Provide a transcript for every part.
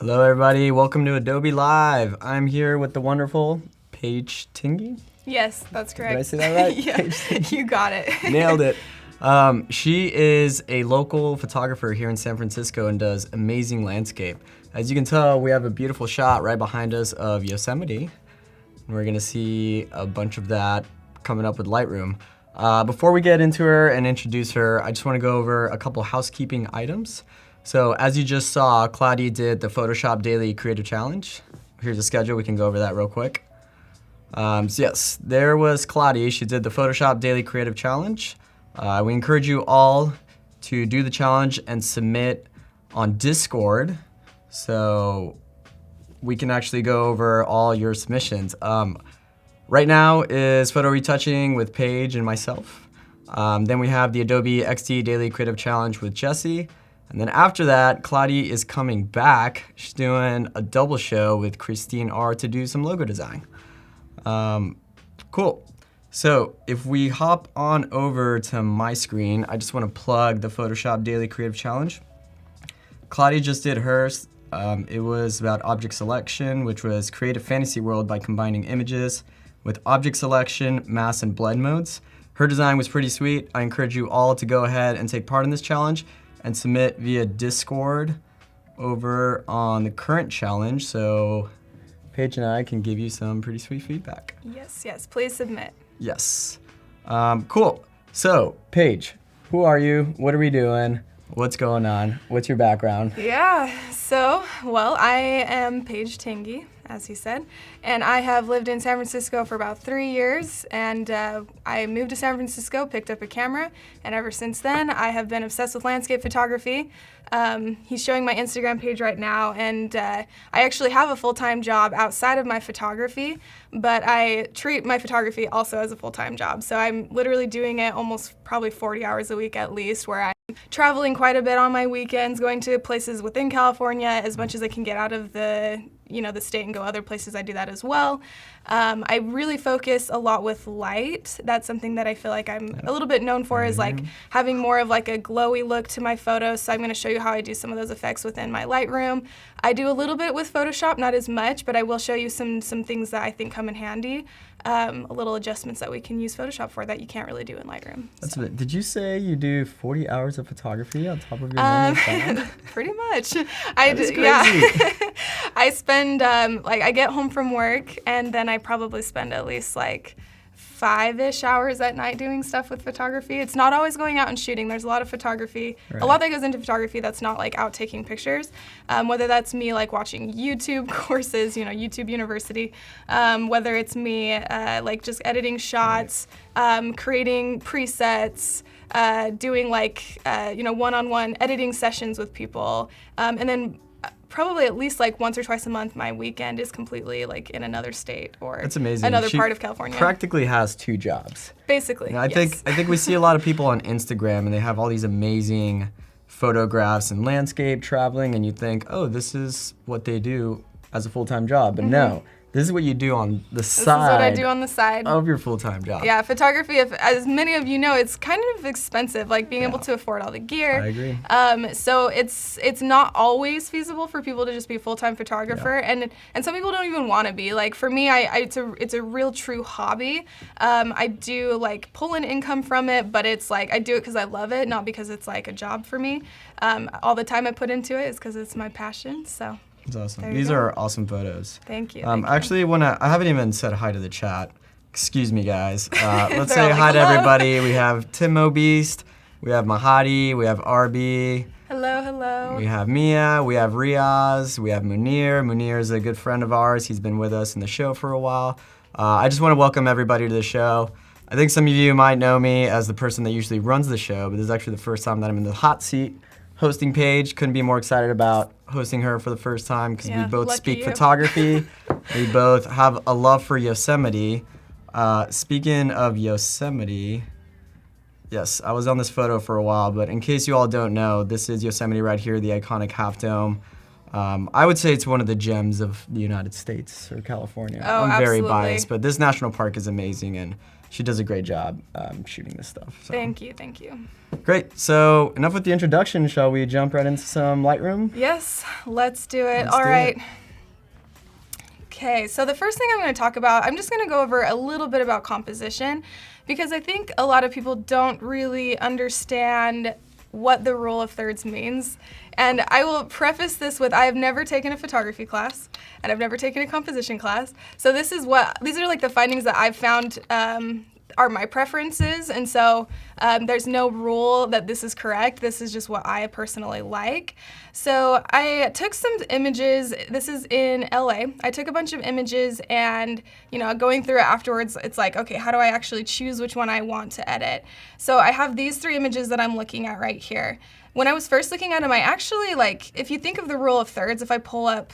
Hello everybody, welcome to Adobe Live. I'm here with the wonderful Paige Tingey. Yes, that's correct. Did I say that right? Yeah, you got it. Nailed it. She is a local photographer here in San Francisco and does amazing landscape. As you can tell, we have a beautiful shot right behind us of Yosemite. And we're gonna see a bunch of that coming up with Lightroom. Before we get into her and introduce her, I just wanna go over a couple housekeeping items. So as you just saw, Claudia did the Photoshop Daily Creative Challenge. Here's the schedule, we can go over that real quick. So yes, there was Claudia, she did the Photoshop Daily Creative Challenge. We encourage you all to do the challenge and submit on Discord so we can actually go over all your submissions. Right now is photo retouching with Paige and myself. Then we have the Adobe XD Daily Creative Challenge with Jesse. And then after that, Claudia is coming back. She's doing a double show with Christine R to do some logo design. Cool. So if we hop on over to my screen, I just want to plug the Photoshop Daily Creative Challenge. Claudia just did hers. It was about object selection, which was create a fantasy world by combining images with object selection, mass, and blend modes. Her design was pretty sweet. I encourage you all to go ahead and take part in this challenge and submit via Discord over on the current challenge, so Paige and I can give you some pretty sweet feedback. Yes, please submit. Yes. Cool. So, Paige, who are you? What are we doing? What's going on? What's your background? Yeah, well, I am Paige Tingey, as he said, and I have lived in San Francisco for about 3 years, and I moved to San Francisco, picked up a camera, and ever since then, I have been obsessed with landscape photography. He's showing my Instagram page right now, and I actually have a full-time job outside of my photography, but I treat my photography also as a full-time job. So I'm literally doing it almost probably 40 hours a week at least, where I'm traveling quite a bit on my weekends, going to places within California as much as I can get out of the state and go other places. I do that as well. I really focus a lot with light. That's something that I feel like I'm a little bit known for, is like having more of like a glowy look to my photos. So I'm going to show you how I do some of those effects within my Lightroom. I do a little bit with Photoshop, not as much, but I will show you some things that I think come in handy. Little adjustments that we can use Photoshop for that you can't really do in Lightroom. That's a bit. Did you say you do 40 hours of photography on top of your normal job? Pretty much. That is crazy. Yeah. I spend, I get home from work, and then I probably spend at least like 5-ish hours at night doing stuff with photography. It's not always going out and shooting. There's a lot of photography, a lot that goes into photography that's not like out taking pictures. Whether that's me like watching YouTube courses, YouTube University, whether it's me like just editing shots, creating presets, doing like, one-on-one editing sessions with people, and then probably at least like once or twice a month, my weekend is completely like in another state or That's amazing. another She part of California. Practically has 2 jobs. Basically, I yes. think we see a lot of people on Instagram and they have all these amazing photographs and landscape traveling, and you think, oh, this is what they do as a full-time job, but no. This is what you do on the side. This is what I do on the side of your full-time job. Yeah, photography, as many of you know, it's kind of expensive, like being able to afford all the gear. I agree. So it's not always feasible for people to just be a full-time photographer, and some people don't even want to be. Like for me, it's a real true hobby. I do like pull in income from it, but it's like I do it because I love it, not because it's like a job for me. All the time I put into it is because it's my passion. So. That's awesome. These are awesome photos. Thank you. Actually, I haven't even said hi to the chat. Excuse me, guys. Let's say like, hi to hello. everybody. We have Timo Beast, we have Mahadi, we have RB. Hello. We have Mia, we have Riaz, we have Munir. Munir is a good friend of ours. He's been with us in the show for a while. I just want to welcome everybody to the show. I think some of you might know me as the person that usually runs the show, but this is actually the first time that I'm in the hot seat hosting Paige. Couldn't be more excited about hosting her for the first time because we both speak photography. We both have a love for Yosemite. Speaking of Yosemite, yes, I was on this photo for a while, but in case you all don't know, this is Yosemite right here, the iconic Half Dome. I would say it's one of the gems of the United States or California. Oh, I'm very absolutely. biased, but this national park is amazing, and she does a great job shooting this stuff. So. Thank you. Great. So enough with the introduction. Shall we jump right into some Lightroom? Yes, let's do it. All right. Okay, so the first thing I'm going to talk about, I'm just going to go over a little bit about composition, because I think a lot of people don't really understand what the rule of thirds means. And I will preface this with, I have never taken a photography class, and I've never taken a composition class. So these are like the findings that I've found are my preferences, and so there's no rule that this is correct. This is just what I personally like. So I took some images. This is in LA. I took a bunch of images, and going through it afterwards, it's like, okay, how do I actually choose which one I want to edit? So I have these 3 images that I'm looking at right here. When I was first looking at them, I actually, if you think of the rule of thirds, if I pull up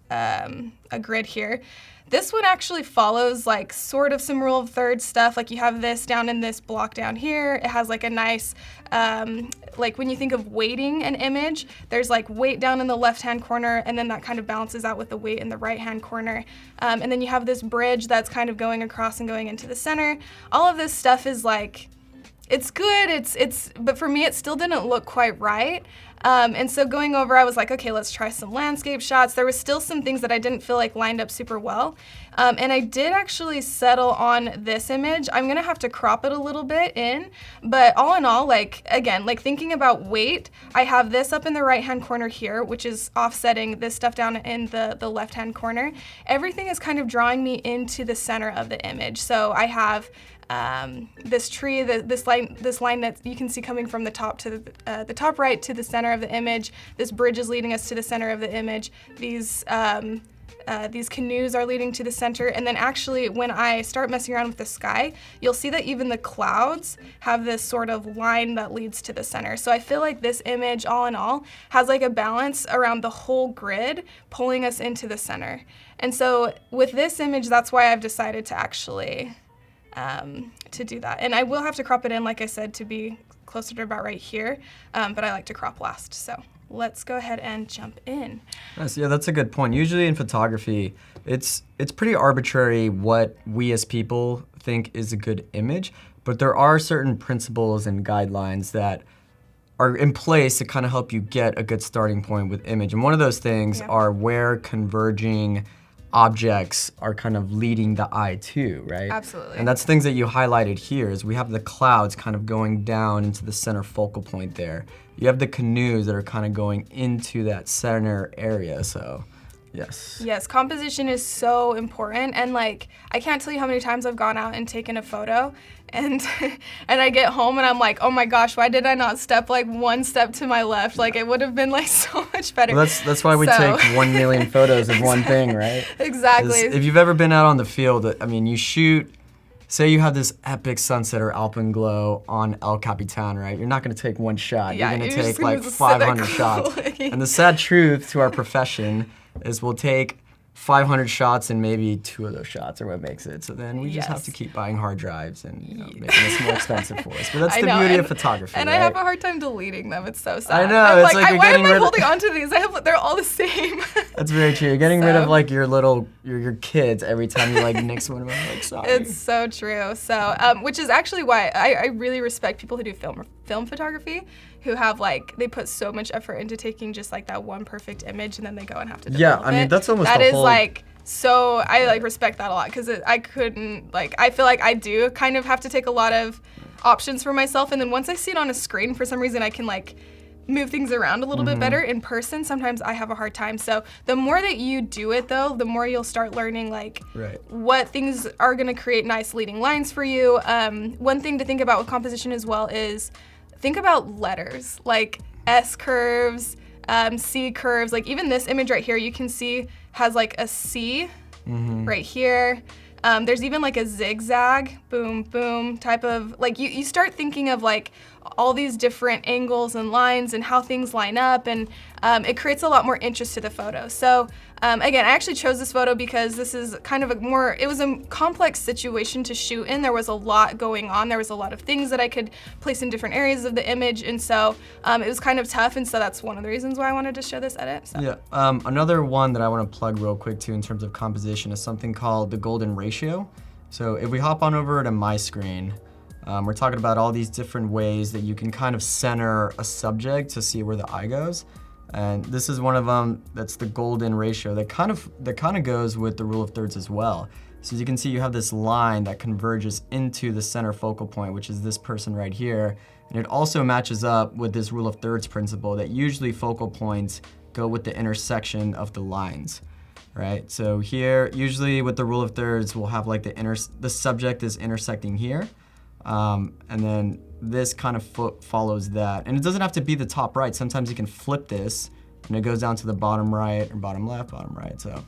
a grid here, this one actually follows sort of some rule of thirds stuff. Like you have this down in this block down here. It has a nice, when you think of weighting an image, there's weight down in the left-hand corner, and then that kind of balances out with the weight in the right-hand corner. And then you have this bridge that's kind of going across and going into the center. All of this stuff is it's good, but for me it still didn't look quite right. And so going over, I was like, okay, let's try some landscape shots. There was still some things that I didn't feel lined up super well. And I did actually settle on this image. I'm gonna have to crop it a little bit in, but all in all, again, thinking about weight, I have this up in the right-hand corner here, which is offsetting this stuff down in the left-hand corner. Everything is kind of drawing me into the center of the image. So I have this tree, this line that you can see coming from the top to the top right to the center of the image. This bridge is leading us to the center of the image. These canoes are leading to the center, and then actually when I start messing around with the sky, you'll see that even the clouds have this sort of line that leads to the center. So I feel like this image, all in all, has a balance around the whole grid, pulling us into the center. And so with this image, that's why I've decided to actually to do that. And I will have to crop it in, like I said, to be closer to about right here, but I like to crop last. So let's go ahead and jump in. Nice. Yeah, that's a good point. Usually in photography, it's pretty arbitrary what we as people think is a good image, but there are certain principles and guidelines that are in place to kind of help you get a good starting point with image. And one of those things are where converging objects are kind of leading the eye to, right? Absolutely. And that's things that you highlighted here, is we have the clouds kind of going down into the center focal point there. You have the canoes that are kind of going into that center area, so yes. Yes, composition is so important, and I can't tell you how many times I've gone out and taken a photo, and and I get home and I'm like, oh my gosh, why did I not step one step to my left? It would have been so much better. Well, that's why we take 1 million photos of one thing, right? Exactly. If you've ever been out on the field, I mean, you shoot, say you have this epic sunset or alpenglow on El Capitan, right? You're not gonna take one shot. Yeah, you're gonna you're take just 500 shots. And the sad truth to our profession is we'll take 500 shots and maybe 2 of those shots are what makes it. So then we just have to keep buying hard drives and making this more expensive for us. But that's the beauty of photography, and right? I have a hard time deleting them. It's so sad. I know. It's why am I holding on to these? They're all the same. That's very true. You're getting rid of your kids every time you nix one of them. Sorry. It's so true. So which is actually why I really respect people who do film photography, who have they put so much effort into taking just that one perfect image, and then they go and have to develop it. Yeah, I mean that's almost that the is whole... so I respect that a lot, because I couldn't I feel like I do kind of have to take a lot of options for myself, and then once I see it on a screen, for some reason I can move things around a little bit better. In person, sometimes I have a hard time. So the more that you do it, though, the more you'll start learning what things are going to create nice leading lines for you. One thing to think about with composition as well is think about letters, S curves, C curves. Even this image right here, you can see has a C right here. There's even a zigzag, boom, boom type of, you start thinking of all these different angles and lines and how things line up, and it creates a lot more interest to the photo. So again, I actually chose this photo because this is kind of it was a complex situation to shoot in. There was a lot going on. There was a lot of things that I could place in different areas of the image, and so it was kind of tough, and so that's one of the reasons why I wanted to show this edit. So. Yeah, another one that I want to plug real quick too in terms of composition is something called the golden ratio. So if we hop on over to my screen, we're talking about all these different ways that you can kind of center a subject to see where the eye goes. And this is one of them. That's the golden ratio that kind of goes with the rule of thirds as well. So as you can see, you have this line that converges into the center focal point, which is this person right here. And it also matches up with this rule of thirds principle that usually focal points go with the intersection of the lines, right? So here, usually with the rule of thirds, we'll have like the subject is intersecting here. And then this kind of follows that. And it doesn't have to be the top right. Sometimes you can flip this and it goes down to the bottom right or bottom left, bottom right. So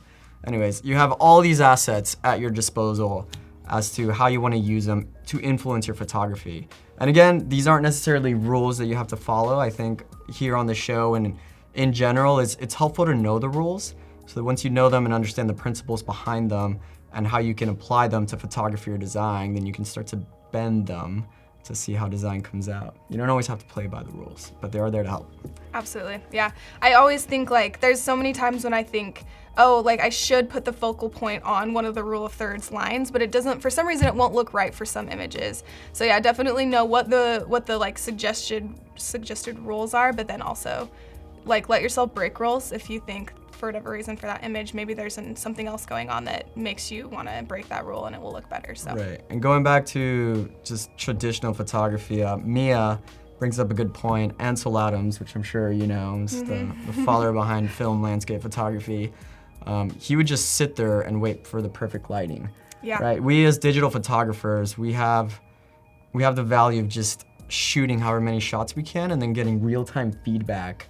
anyways, you have all these assets at your disposal as to how you want to use them to influence your photography. And again, these aren't necessarily rules that you have to follow. I think here on the show and in general, it's helpful to know the rules so that once you know them and understand the principles behind them and how you can apply them to photography or design, then you can start to bend them to see how design comes out. You don't always have to play by the rules, but they are there to help. Absolutely, yeah. I always think like, there's so many times when I think, oh, like I should put the focal point on one of the rule of thirds lines, but it doesn't, for some reason it won't look right for some images. So yeah, definitely know what the like suggested rules are, but then also like let yourself break rules if you think for whatever reason for that image, maybe there's something else going on that makes you want to break that rule and it will look better. So. Right, and going back to just traditional photography, Mia brings up a good point. Ansel Adams, which I'm sure you know, is the father behind film landscape photography. He would just sit there and wait for the perfect lighting. Yeah. Right. We as digital photographers, we have the value of just shooting however many shots we can and then getting real-time feedback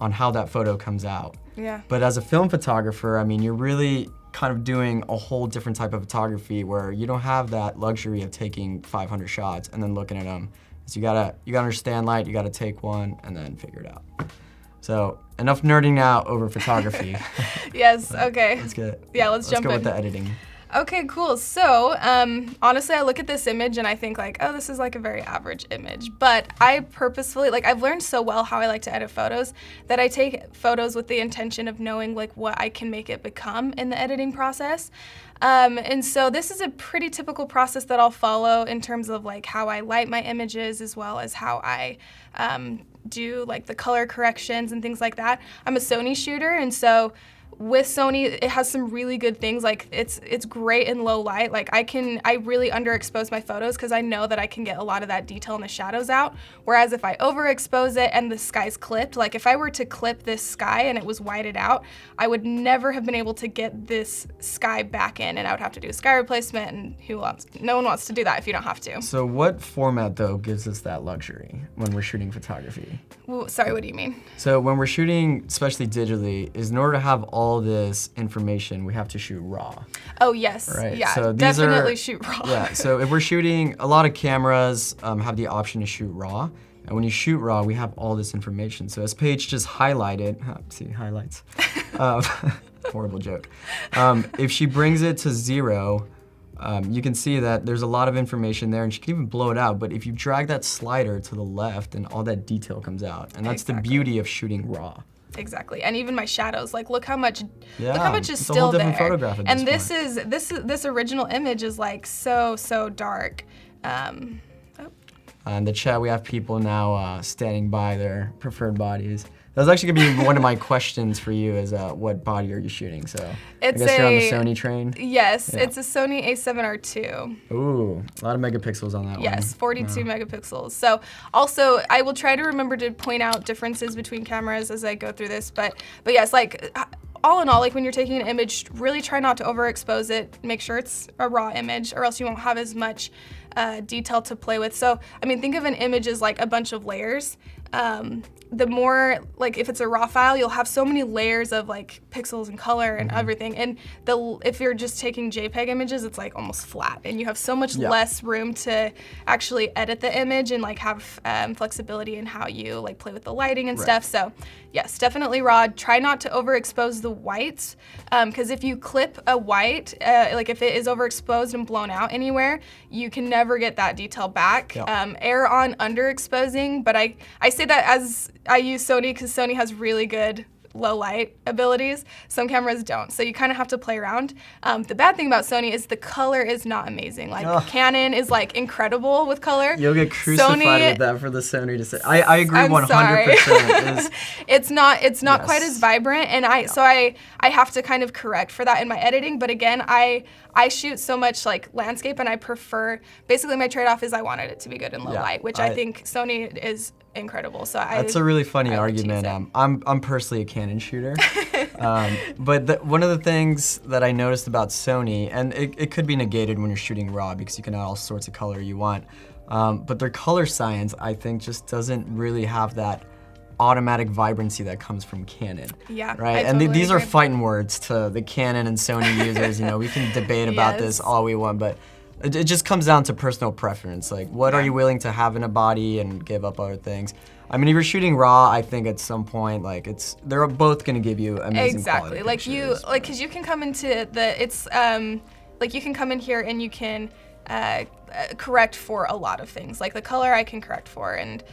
on how that photo comes out. Yeah. But as a film photographer, I mean, you're really kind of doing a whole different type of photography where you don't have that luxury of taking 500 shots and then looking at them. So you gotta understand light, you gotta take one and then figure it out. So enough nerding out over photography. Yes, okay. Let's jump Let's go in. with the editing. Okay, cool. So, honestly, I look at this image and I think like, oh, this is like a very average image. But I purposefully, like I've learned so well how I like to edit photos that I take photos with the intention of knowing like what I can make it become in the editing process. And so this is a pretty typical process that I'll follow in terms of like how I light my images as well as how I do like the color corrections and things like that. I'm a Sony shooter, and so with Sony, it has some really good things. Like it's great in low light. Like I really underexpose my photos because I know that I can get a lot of that detail in the shadows out. Whereas if I overexpose it and the sky's clipped, like if I were to clip this sky and it was whited out, I would never have been able to get this sky back in, and I would have to do a sky replacement, and no one wants to do that if you don't have to. So what format though gives us that luxury when we're shooting photography? Well, sorry, what do you mean? So when we're shooting, especially digitally, is in order to have all this information, we have to shoot raw. Oh yes, right? Yeah, so definitely shoot raw. Yeah, so if we're shooting, a lot of cameras have the option to shoot raw. And when you shoot raw, we have all this information. So as Paige just highlighted, see, highlights, horrible joke. If she brings it to 0, you can see that there's a lot of information there, and she can even blow it out. But if you drag that slider to the left, then all that detail comes out. And that's the beauty of shooting raw. Exactly, and even my shadows. Like, look how much is it's still a whole there. different photograph at And this this original image is like so dark. In the chat, we have people now standing by their preferred bodies. That was actually gonna be one of my questions for you: is what body are you shooting? So I guess you're on the Sony train. Yes, Yeah. It's a Sony A7R2. Ooh, a lot of megapixels on that one. Yes, 42 megapixels. So also, I will try to remember to point out differences between cameras as I go through this. But yes, like all in all, like when you're taking an image, really try not to overexpose it. Make sure it's a raw image, or else you won't have as much detail to play with. So, I mean, think of an image as like a bunch of layers. The more, like if it's a raw file, you'll have so many layers of like pixels and color and everything. And if you're just taking JPEG images, it's like almost flat, and you have so much less room to actually edit the image and like have flexibility in how you like play with the lighting and stuff. So yes, definitely raw. Try not to overexpose the whites, because if you clip a white, like if it is overexposed and blown out anywhere, you can never get that detail back. Err on underexposing, but I say that as I use Sony because Sony has really good low light abilities. Some cameras don't, so you kind of have to play around. The bad thing about Sony is the color is not amazing. Like Canon is like incredible with color. You'll get crucified Sony, with that for the Sony to say. I agree I'm 100%. It's not Yes. quite as vibrant, and so I have to kind of correct for that in my editing. But again, I shoot so much like landscape, and I prefer, basically my trade-off is I wanted it to be good in low light, which I think Sony is incredible. So that's a really funny argument. I'm personally a Canon shooter, but one of the things that I noticed about Sony, and it could be negated when you're shooting RAW because you can add all sorts of color you want, but their color science I think just doesn't really have that automatic vibrancy that comes from Canon. Yeah, right. And these are fighting words to the Canon and Sony users. You know, we can debate about this all we want, but it just comes down to personal preference. Like, what are you willing to have in a body and give up other things? I mean, if you're shooting RAW, I think at some point, like, they're both gonna give you amazing quality pictures, because you can come into you can come in here and you can correct for a lot of things. Like the color I can correct for, and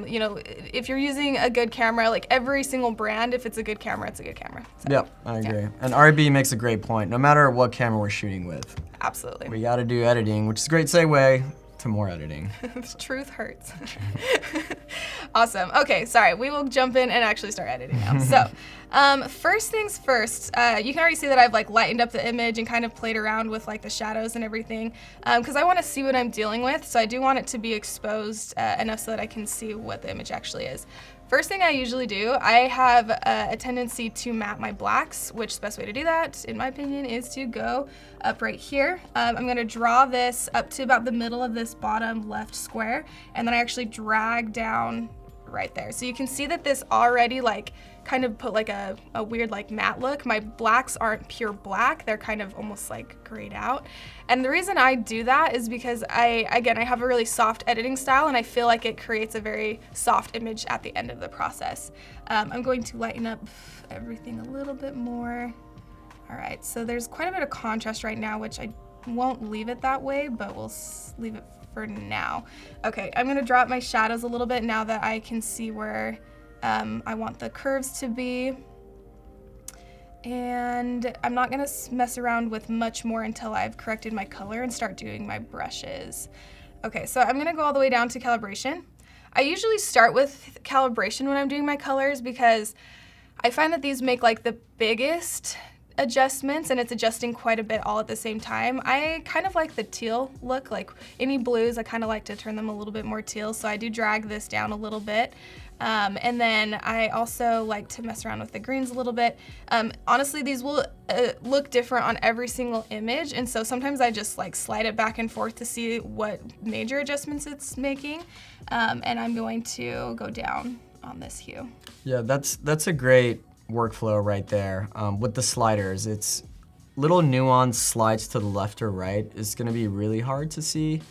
you know, if you're using a good camera, like every single brand, if it's a good camera, it's a good camera. So, yep, I agree. Yeah. And RB makes a great point. No matter what camera we're shooting with, absolutely, we gotta do editing, which is a great segue to more editing. Truth hurts. Awesome. Okay, sorry. We will jump in and actually start editing now. So, first things first, you can already see that I've like lightened up the image and kind of played around with like the shadows and everything, because I want to see what I'm dealing with. So I do want it to be exposed enough so that I can see what the image actually is. First thing I usually do, I have a tendency to map my blacks, which the best way to do that, in my opinion, is to go up right here. I'm gonna draw this up to about the middle of this bottom left square, and then I actually drag down right there. So you can see that this already like kind of put like a weird like matte look. My blacks aren't pure black, they're kind of almost like grayed out. And the reason I do that is because I have a really soft editing style, and I feel like it creates a very soft image at the end of the process. I'm going to lighten up everything a little bit more. All right, so there's quite a bit of contrast right now, which I won't leave it that way, but we'll leave it for now. Okay, I'm gonna drop my shadows a little bit now that I can see where I want the curves to be. And I'm not gonna mess around with much more until I've corrected my color and start doing my brushes. Okay, so I'm gonna go all the way down to calibration. I usually start with calibration when I'm doing my colors because I find that these make like the biggest adjustments, and it's adjusting quite a bit all at the same time. I kind of like the teal look, like any blues, I kind of like to turn them a little bit more teal, so I do drag this down a little bit. And then I also like to mess around with the greens a little bit. Honestly, these will look different on every single image, and so sometimes I just like slide it back and forth to see what major adjustments it's making. And I'm going to go down on this hue. Yeah, that's a great workflow right there. With the sliders, it's little nuanced slides to the left or right is gonna be really hard to see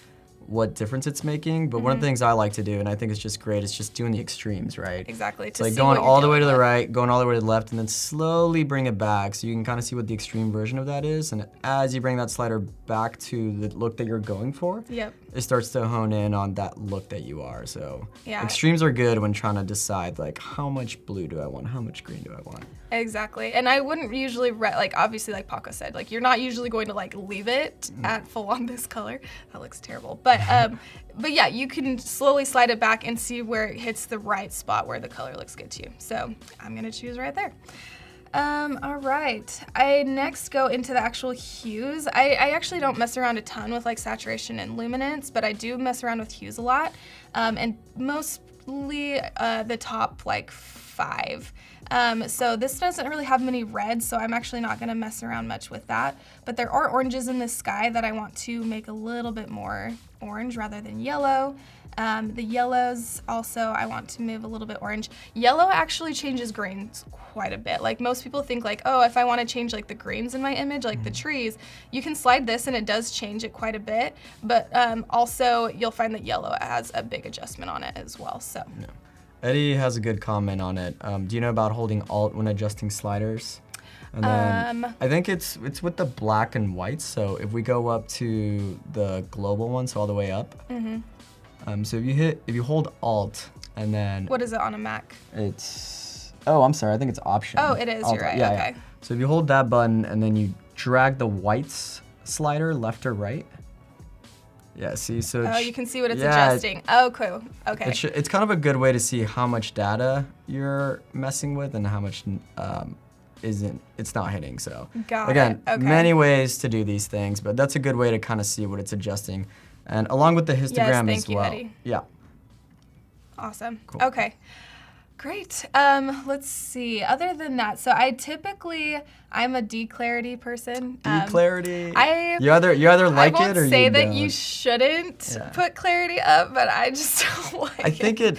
what difference it's making, but one of the things I like to do, and I think it's just great, is just doing the extremes, right? Exactly. It's like going all the way to the right, going all the way to the left, and then slowly bring it back so you can kind of see what the extreme version of that is, and as you bring that slider back to the look that you're going for, it starts to hone in on that look that you are. So extremes are good when trying to decide like how much blue do I want, how much green do I want. Exactly, and I wouldn't usually, like obviously like Paco said, like you're not usually going to like leave it at full on this color. That looks terrible, but yeah, you can slowly slide it back and see where it hits the right spot where the color looks good to you. So I'm gonna choose right there. All right, I next go into the actual hues. I actually don't mess around a ton with like saturation and luminance, but I do mess around with hues a lot, and mostly the top like 5. So this doesn't really have many reds, so I'm actually not gonna mess around much with that. But there are oranges in the sky that I want to make a little bit more orange rather than yellow. The yellows also I want to move a little bit orange. Yellow actually changes greens quite a bit. Like most people think like, oh, if I want to change like the greens in my image, like the trees, you can slide this and it does change it quite a bit. But also you'll find that yellow has a big adjustment on it as well. So. Yeah. Eddie has a good comment on it. Do you know about holding Alt when adjusting sliders? And then I think it's with the black and white. So if we go up to the global one, so all the way up. So if you hold Alt and then what is it on a Mac? It's Oh, I'm sorry. I think it's option. Oh, it is. You're right. Yeah, Okay. yeah. So if you hold that button and then you drag the whites slider left or right. Yeah, see, so Oh, you can see what it's adjusting. Oh, cool. Okay. It's kind of a good way to see how much data you're messing with and how much it's not hitting. So Got again, it. Okay. many ways to do these things, but that's a good way to kind of see what it's adjusting. And along with the histogram Yes, as thank you, well. Eddie. Yeah. Awesome. Cool. Okay. Great. Let's see. Other than that, so I'm a declarity person. Declarity. You either like I won't it or say you that don't. you shouldn't put clarity up, but I just don't like I think it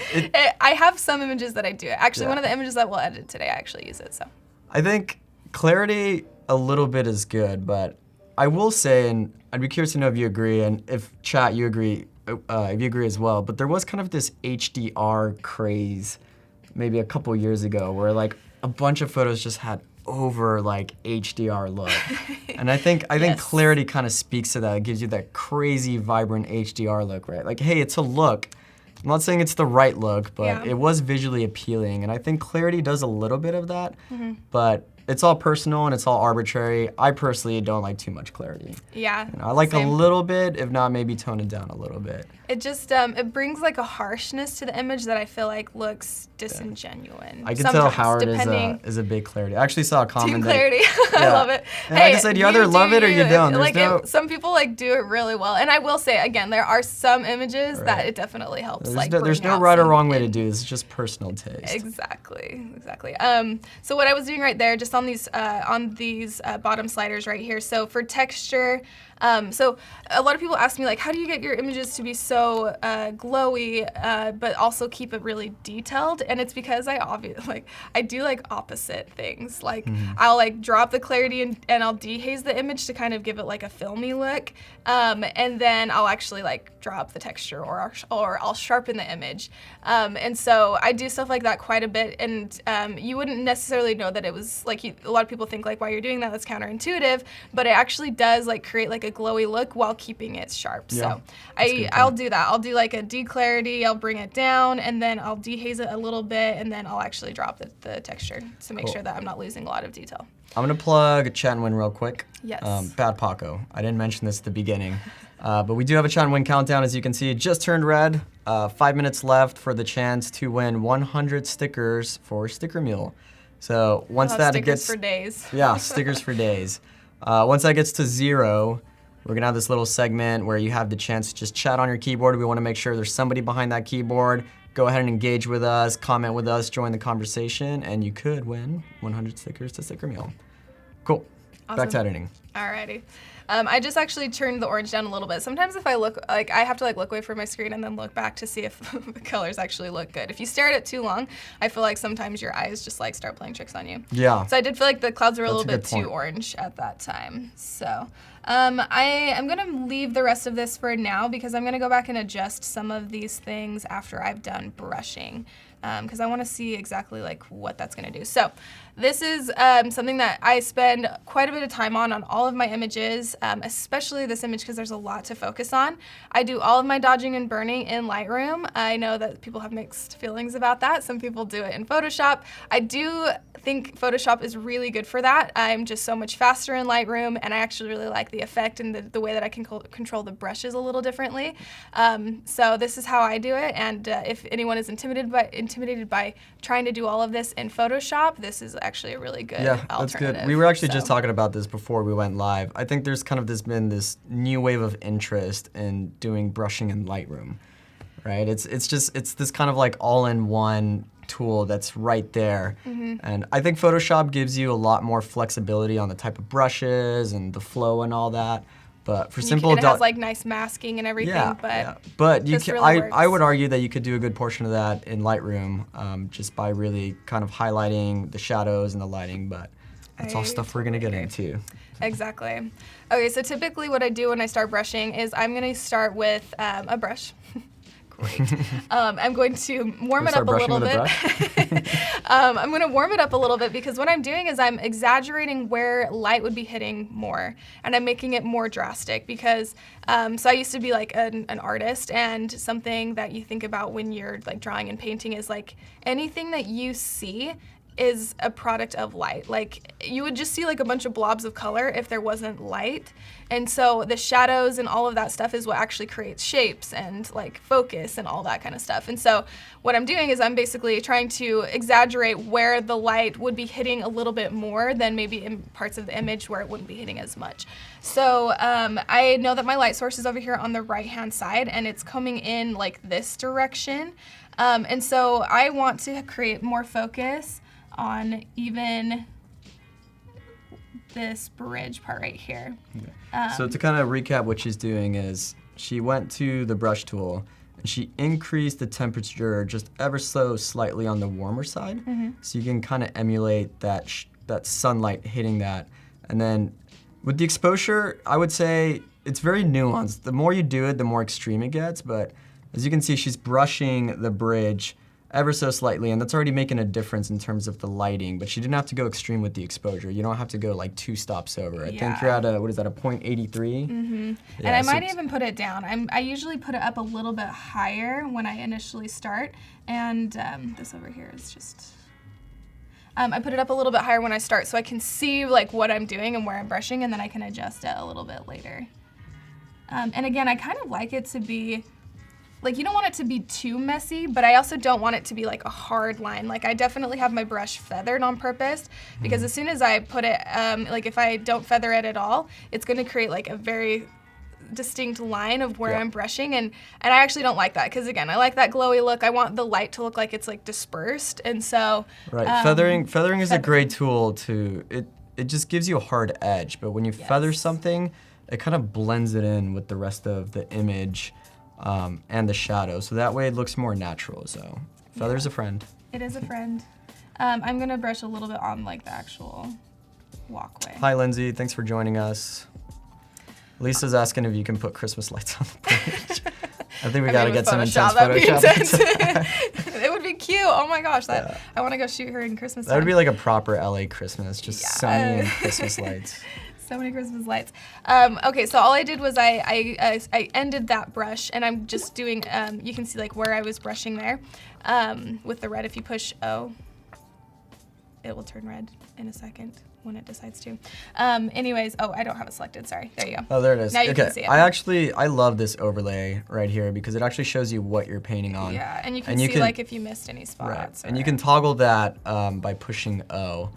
I have some images that I do. Actually, Yeah. one of the images that we'll edit today, I actually use it. So. I think clarity a little bit is good, but I will say, and I'd be curious to know if you agree, and if chat you agree, if you agree as well. But there was kind of this HDR craze, maybe a couple years ago, where like a bunch of photos just had over like HDR look, and I think Yes. clarity kind of speaks to that. It gives you that crazy, vibrant HDR look, right? Like, hey, it's a look. I'm not saying it's the right look, but Yeah. it was visually appealing, and I think clarity does a little bit of that, Mm-hmm. but it's all personal and it's all arbitrary. I personally don't like too much clarity. Yeah. You know, I like same. a little bit, if not maybe tone it down a little bit. It just it brings like a harshness to the image that I feel like looks disingenuous. I can tell Howard is a big clarity. I actually saw a comment Team that clarity. I Yeah. love it. And like I said, you either love it or you don't. There's Like no- some people like do it really well, and I will say again, there are some images that Right. it definitely helps. There's Like there's bring no out right or some- wrong way to do this. It's just personal taste. Exactly. So what I was doing right there, just on these bottom sliders right here. So for texture, so a lot of people ask me like, how do you get your images to be so glowy, but also keep it really detailed? And it's because I do like opposite things. Like I'll like drop the clarity and I'll dehaze the image to kind of give it like a filmy look, and then I'll actually like drop the texture or I'll sharpen the image. And so I do stuff like that quite a bit, and you wouldn't necessarily know that it was like a lot of people think like, why you're doing that, that's counterintuitive, but it actually does like create like a glowy look while keeping it sharp. Yeah, So good I'll point. do that. I'll do like a declarity, I'll bring it down, and then I'll dehaze it a little bit, and then I'll actually drop the texture to make Cool. sure that I'm not losing a lot of detail. I'm gonna plug Chat and Win real quick. Yes. Bad Paco. I didn't mention this at the beginning, but we do have a Chat and Win countdown. As you can see, it just turned red. 5 minutes left for the chance to win 100 stickers for Sticker Mule. So once I'll have that stickers gets for days. yeah, stickers for days. Once that gets to 0, we're gonna have this little segment where you have the chance to just chat on your keyboard. We want to make sure there's somebody behind that keyboard. Go ahead and engage with us, comment with us, join the conversation, and you could win 100 stickers to Sticker Mule. Cool. Back to Awesome. editing. Alrighty. I just actually turned the orange down a little bit. Sometimes if I look, like I have to like look away from my screen and then look back to see if the colors actually look good. If you stare at it too long, I feel like sometimes your eyes just like start playing tricks on you. Yeah. So I did feel like the clouds were a That's little a bit good point. too orange at that time. So I am gonna leave the rest of this for now because I'm gonna go back and adjust some of these things after I've done brushing. Because I want to see exactly like what that's going to do. So this is something that I spend quite a bit of time on all of my images, especially this image because there's a lot to focus on. I do all of my dodging and burning in Lightroom. I know that people have mixed feelings about that. Some people do it in Photoshop. I do think Photoshop is really good for that. I'm just so much faster in Lightroom, and I actually really like the effect and the way that I can control the brushes a little differently. So this is how I do it, and if anyone is intimidated by trying to do all of this in Photoshop, this is actually a really good Yeah, that's alternative. good. We were actually So- just talking about this before we went live. I think there's kind of been this new wave of interest in doing brushing in Lightroom, right? It's this kind of like all-in-one tool that's right there. And I think Photoshop gives you a lot more flexibility on the type of brushes and the flow and all that. But for simple and it has like nice masking and everything, but you this can, really I works. would argue that you could do a good portion of that in Lightroom, just by really kind of highlighting the shadows and the lighting. But that's all I stuff we're gonna get totally into. Exactly. Okay, so typically what I do when I start brushing is I'm going to start with a brush. Great. I'm going to warm it up a little bit. I'm going to warm it up a little bit because what I'm doing is I'm exaggerating where light would be hitting more, and I'm making it more drastic because so I used to be like an artist, and something that you think about when you're like drawing and painting is like anything that you see is a product of light. Like, you would just see like a bunch of blobs of color if there wasn't light. And so the shadows and all of that stuff is what actually creates shapes and like focus and all that kind of stuff. And so what I'm doing is I'm basically trying to exaggerate where the light would be hitting a little bit more than maybe in parts of the image where it wouldn't be hitting as much. So I know that my light source is over here on the right-hand side, and it's coming in like this direction. And so I want to create more focus on even this bridge part right here. Okay. So to kind of recap, what she's doing is she went to the brush tool and she increased the temperature just ever so slightly on the warmer side, so you can kind of emulate that that sunlight hitting that. And then with the exposure, I would say it's very nuanced. The more you do it, the more extreme it gets. But as you can see, she's brushing the bridge ever so slightly, and that's already making a difference in terms of the lighting, but she didn't have to go extreme with the exposure. You don't have to go like 2 stops over. I think you're at a, what is that, a 0.83? And I might even put it down. I usually put it up a little bit higher when I initially start, and this over here is just, I put it up a little bit higher when I start so I can see like what I'm doing and where I'm brushing, and then I can adjust it a little bit later. And again, I kind of like it to be, like, you don't want it to be too messy, but I also don't want it to be like a hard line. Like, I definitely have my brush feathered on purpose, because as soon as I put it, like if I don't feather it at all, it's gonna create like a very distinct line of where I'm brushing, and I actually don't like that, because again, I like that glowy look. I want the light to look like it's like dispersed, and so feathering is a great tool to, it just gives you a hard edge, but when you feather something, it kind of blends it in with the rest of the image. And the shadow, so that way it looks more natural. So feather's a friend. It is a friend. I'm gonna brush a little bit on like the actual walkway. Hi Lindsay, thanks for joining us. Lisa's asking if you can put Christmas lights on the bridge. I think we gotta get some intense Photoshop. It would be cute. Oh my gosh, I want to go shoot her in Christmas. That would be like a proper LA Christmas, just sunny and Christmas lights. So many Christmas lights. Okay, so all I did was I ended that brush, and I'm just doing, you can see like where I was brushing there with the red. If you push O, it will turn red in a second when it decides to. Anyways, oh, I don't have it selected, sorry. There you go. Oh, there it is. Now you can see it. I love this overlay right here because it actually shows you what you're painting on. Yeah, and you can see like if you missed any spots. Right. And you can toggle that by pushing O.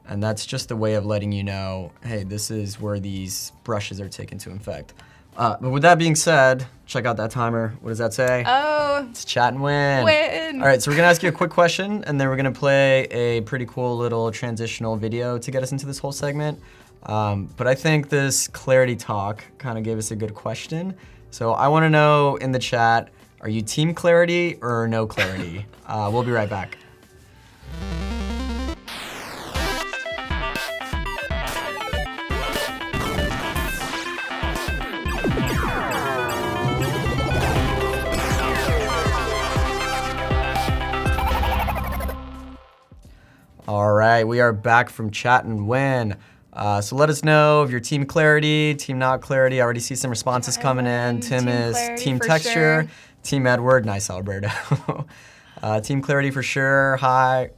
And that's just a way of letting you know, hey, this is where these brushes are taken to effect. But with that being said, check out that timer. What does that say? Oh. It's chat and win. Win. All right, so we're gonna ask you a quick question, and then we're gonna play a pretty cool little transitional video to get us into this whole segment. But I think this clarity talk kind of gave us a good question. So I wanna know in the chat, are you team clarity or no clarity? We'll be right back. All right, we are back from Chat and Win. So let us know if you're Team Clarity, Team Not Clarity. I already see some responses coming in. Tim is Team Texture, sure. Team Edward, nice Alberto. Team Clarity for sure. Hi,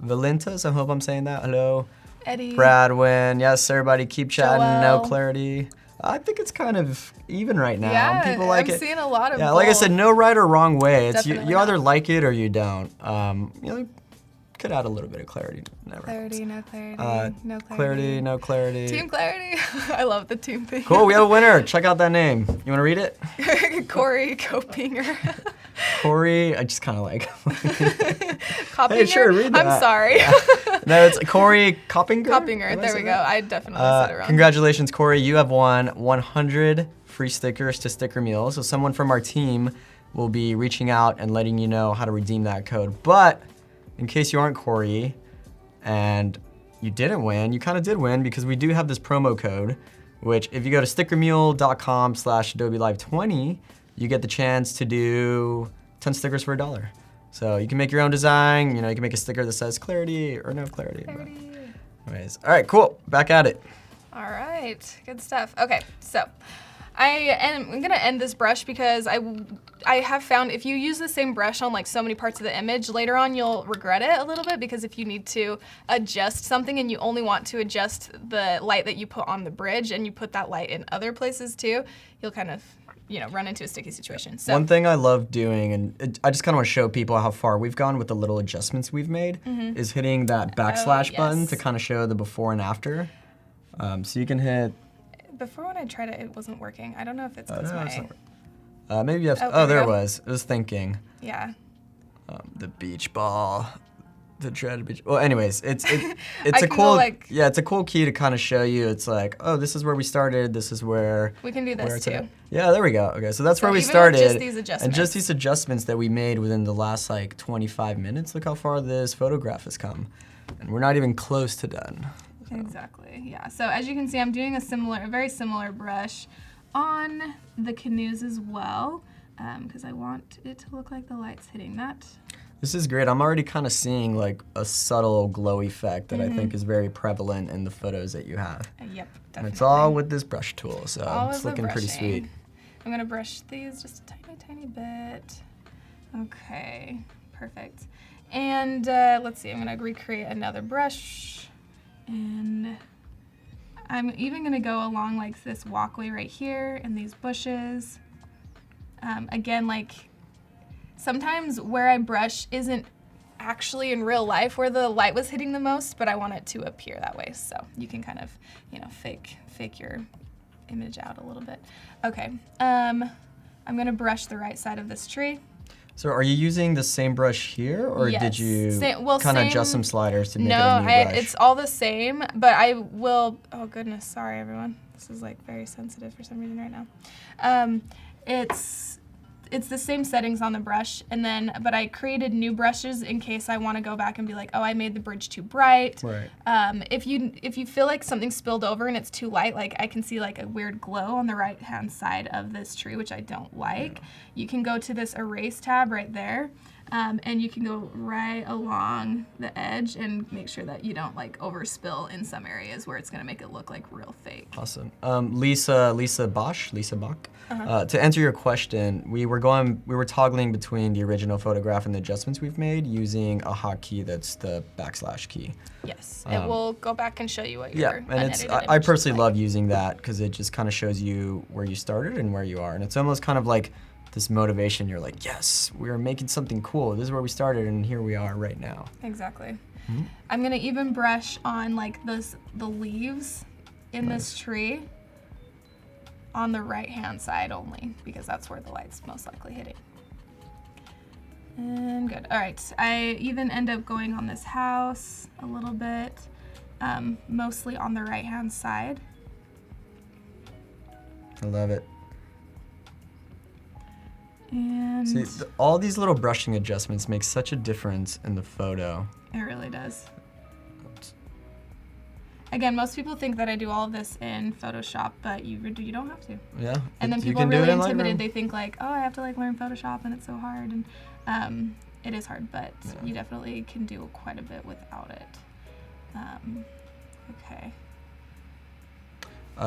Valentas, I hope I'm saying that. Hello. Eddie. Bradwin, yes, everybody keep chatting. Joel. No Clarity. I think it's kind of even right now. Yeah, people like I'm it. seeing a lot of Yeah, like I said, no right or wrong way. It's you either not. like it or you don't. You know, could add a little bit of clarity. Never. Clarity, no clarity, no clarity. Clarity, no clarity. Team Clarity. I love the team thing. Cool, we have a winner. Check out that name. You want to read it? Corey Copinger. Corey, I just kind of like. Coppinger? Hey, sure, read that. I'm sorry. Yeah. No, it's Corey Coppinger. Coppinger, there we go. I definitely said it wrong. Congratulations, Corey. You have won 100 free stickers to Sticker Meal. So someone from our team will be reaching out and letting you know how to redeem that code. But in case you aren't Corey and you didn't win, you kind of did win because we do have this promo code, which if you go to stickermule.com/AdobeLive20, you get the chance to do 10 stickers for $1. So you can make your own design. You know, you can make a sticker that says clarity or no clarity. Anyways, all right, cool. Back at it. All right, good stuff. Okay, so I'm gonna end this brush because I I have found if you use the same brush on like so many parts of the image, later on you'll regret it a little bit, because if you need to adjust something and you only want to adjust the light that you put on the bridge and you put that light in other places too, you'll kind of, run into a sticky situation. So one thing I love doing, and I just kind of want to show people how far we've gone with the little adjustments we've made, is hitting that backslash button to kind of show the before and after. So you can hit. Before when I tried it, it wasn't working. I don't know if it's because maybe you have. There it was. It was thinking. Yeah. The beach ball. The dreaded beach. Well, anyways, it's I a cool like, it's a cool key to kind of show you. It's like, oh, this is where we started. This is where we can do this too. Yeah, there we go. Okay, so that's where we started. And just these adjustments that we made within the last like 25 minutes. Look how far this photograph has come, and we're not even close to done. So. Exactly. Yeah. So as you can see, I'm doing a very similar brush on the canoes as well, because I want it to look like the light's hitting that. This is great. I'm already kind of seeing like a subtle glow effect that I think is very prevalent in the photos that you have. Yep, definitely. And it's all with this brush tool, so it's looking pretty sweet. I'm gonna brush these just a tiny bit. Okay, perfect. And let's see, I'm gonna recreate another brush. And I'm even gonna go along like this walkway right here and these bushes. Again, like, sometimes where I brush isn't actually in real life where the light was hitting the most, but I want it to appear that way. So you can kind of, fake your image out a little bit. Okay, I'm gonna brush the right side of this tree. So are you using the same brush here, or did you kind of adjust some sliders to make it a new brush? No, it's all the same, but I will, oh goodness, sorry everyone. This is like very sensitive for some reason right now. It's the same settings on the brush, but I created new brushes in case I want to go back and be like, oh, I made the bridge too bright. Right. If you feel like something spilled over and it's too light, like I can see like a weird glow on the right-hand side of this tree, which I don't like. Yeah. You can go to this erase tab right there, and you can go right along the edge and make sure that you don't like overspill in some areas where it's gonna make it look like real fake. Awesome. Lisa Bach. To answer your question, we were toggling between the original photograph and the adjustments we've made using a hotkey that's the backslash key. Yes, it will go back and show you what your and I personally love using that because it just kind of shows you where you started and where you are, and it's almost kind of like this motivation. You're like, yes, we're making something cool. This is where we started, and here we are right now. Exactly. Mm-hmm. I'm gonna even brush on like the leaves in this tree on the right-hand side only, because that's where the light's most likely hitting. And good. All right. I even end up going on this house a little bit, mostly on the right-hand side. I love it. And see, all these little brushing adjustments make such a difference in the photo. It really does. Again, most people think that I do all of this in Photoshop, but you don't have to. Yeah. And then people are really intimidated. They think like, oh, I have to like learn Photoshop and it's so hard. And it is hard, but you definitely can do quite a bit without it. Okay.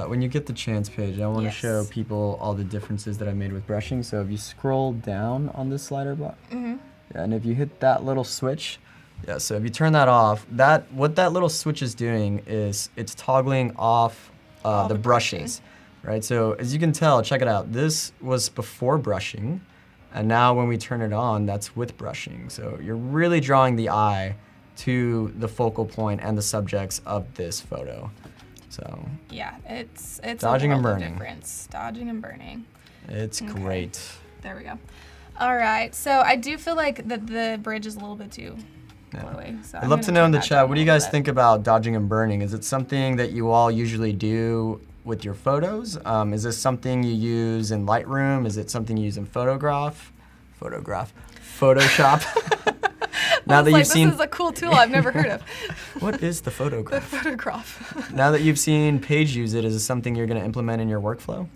When you get the chance, Paige, I want to show people all the differences that I made with brushing. So if you scroll down on this slider bar, and if you hit that little switch, so if you turn that off, what that little switch is doing is it's toggling off the brushes, right? So as you can tell, check it out. This was before brushing, and now when we turn it on, that's with brushing. So you're really drawing the eye to the focal point and the subjects of this photo. So yeah, it's dodging a and world burning. Of difference. Dodging and burning. It's great. There we go. All right, so I do feel like the bridge is a little bit too glowy. So I'd love to know in the chat, what do you guys think about dodging and burning? Is it something that you all usually do with your photos? Is this something you use in Lightroom? Is it something you use in Photoshop? Now that you've seen, this is a cool tool I've never heard of. What is the photograph? The photograph. Now that you've seen Paige use it, is it something you're going to implement in your workflow?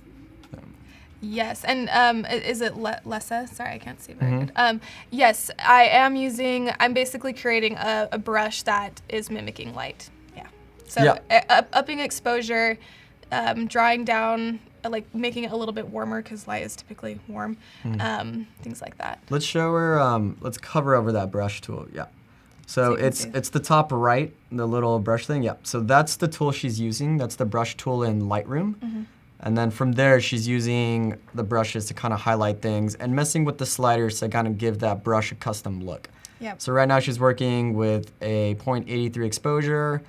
Yes, and is it Lessa? Sorry, I can't see very good. Yes, I'm basically creating a brush that is mimicking light. Yeah. So upping exposure, drawing down like making it a little bit warmer because light is typically warm, things like that. Let's show her, let's cover over that brush tool, yeah. So you can it's see. it's the top right, the little brush thing, yeah. So that's the tool she's using. That's the brush tool in Lightroom. And then from there, she's using the brushes to kind of highlight things and messing with the sliders to kind of give that brush a custom look. Yep. So right now she's working with a 0.83 exposure.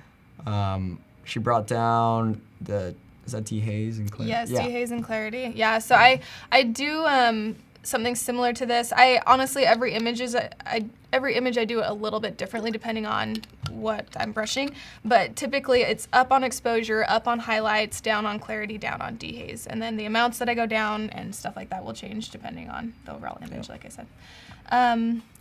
She brought down the, is that dehaze and clarity? Yes, yeah. dehaze and clarity. Yeah, so I do something similar to this. I honestly, every image I do it a little bit differently depending on what I'm brushing, but typically it's up on exposure, up on highlights, down on clarity, down on dehaze, and then the amounts that I go down and stuff like that will change depending on the overall image, like I said.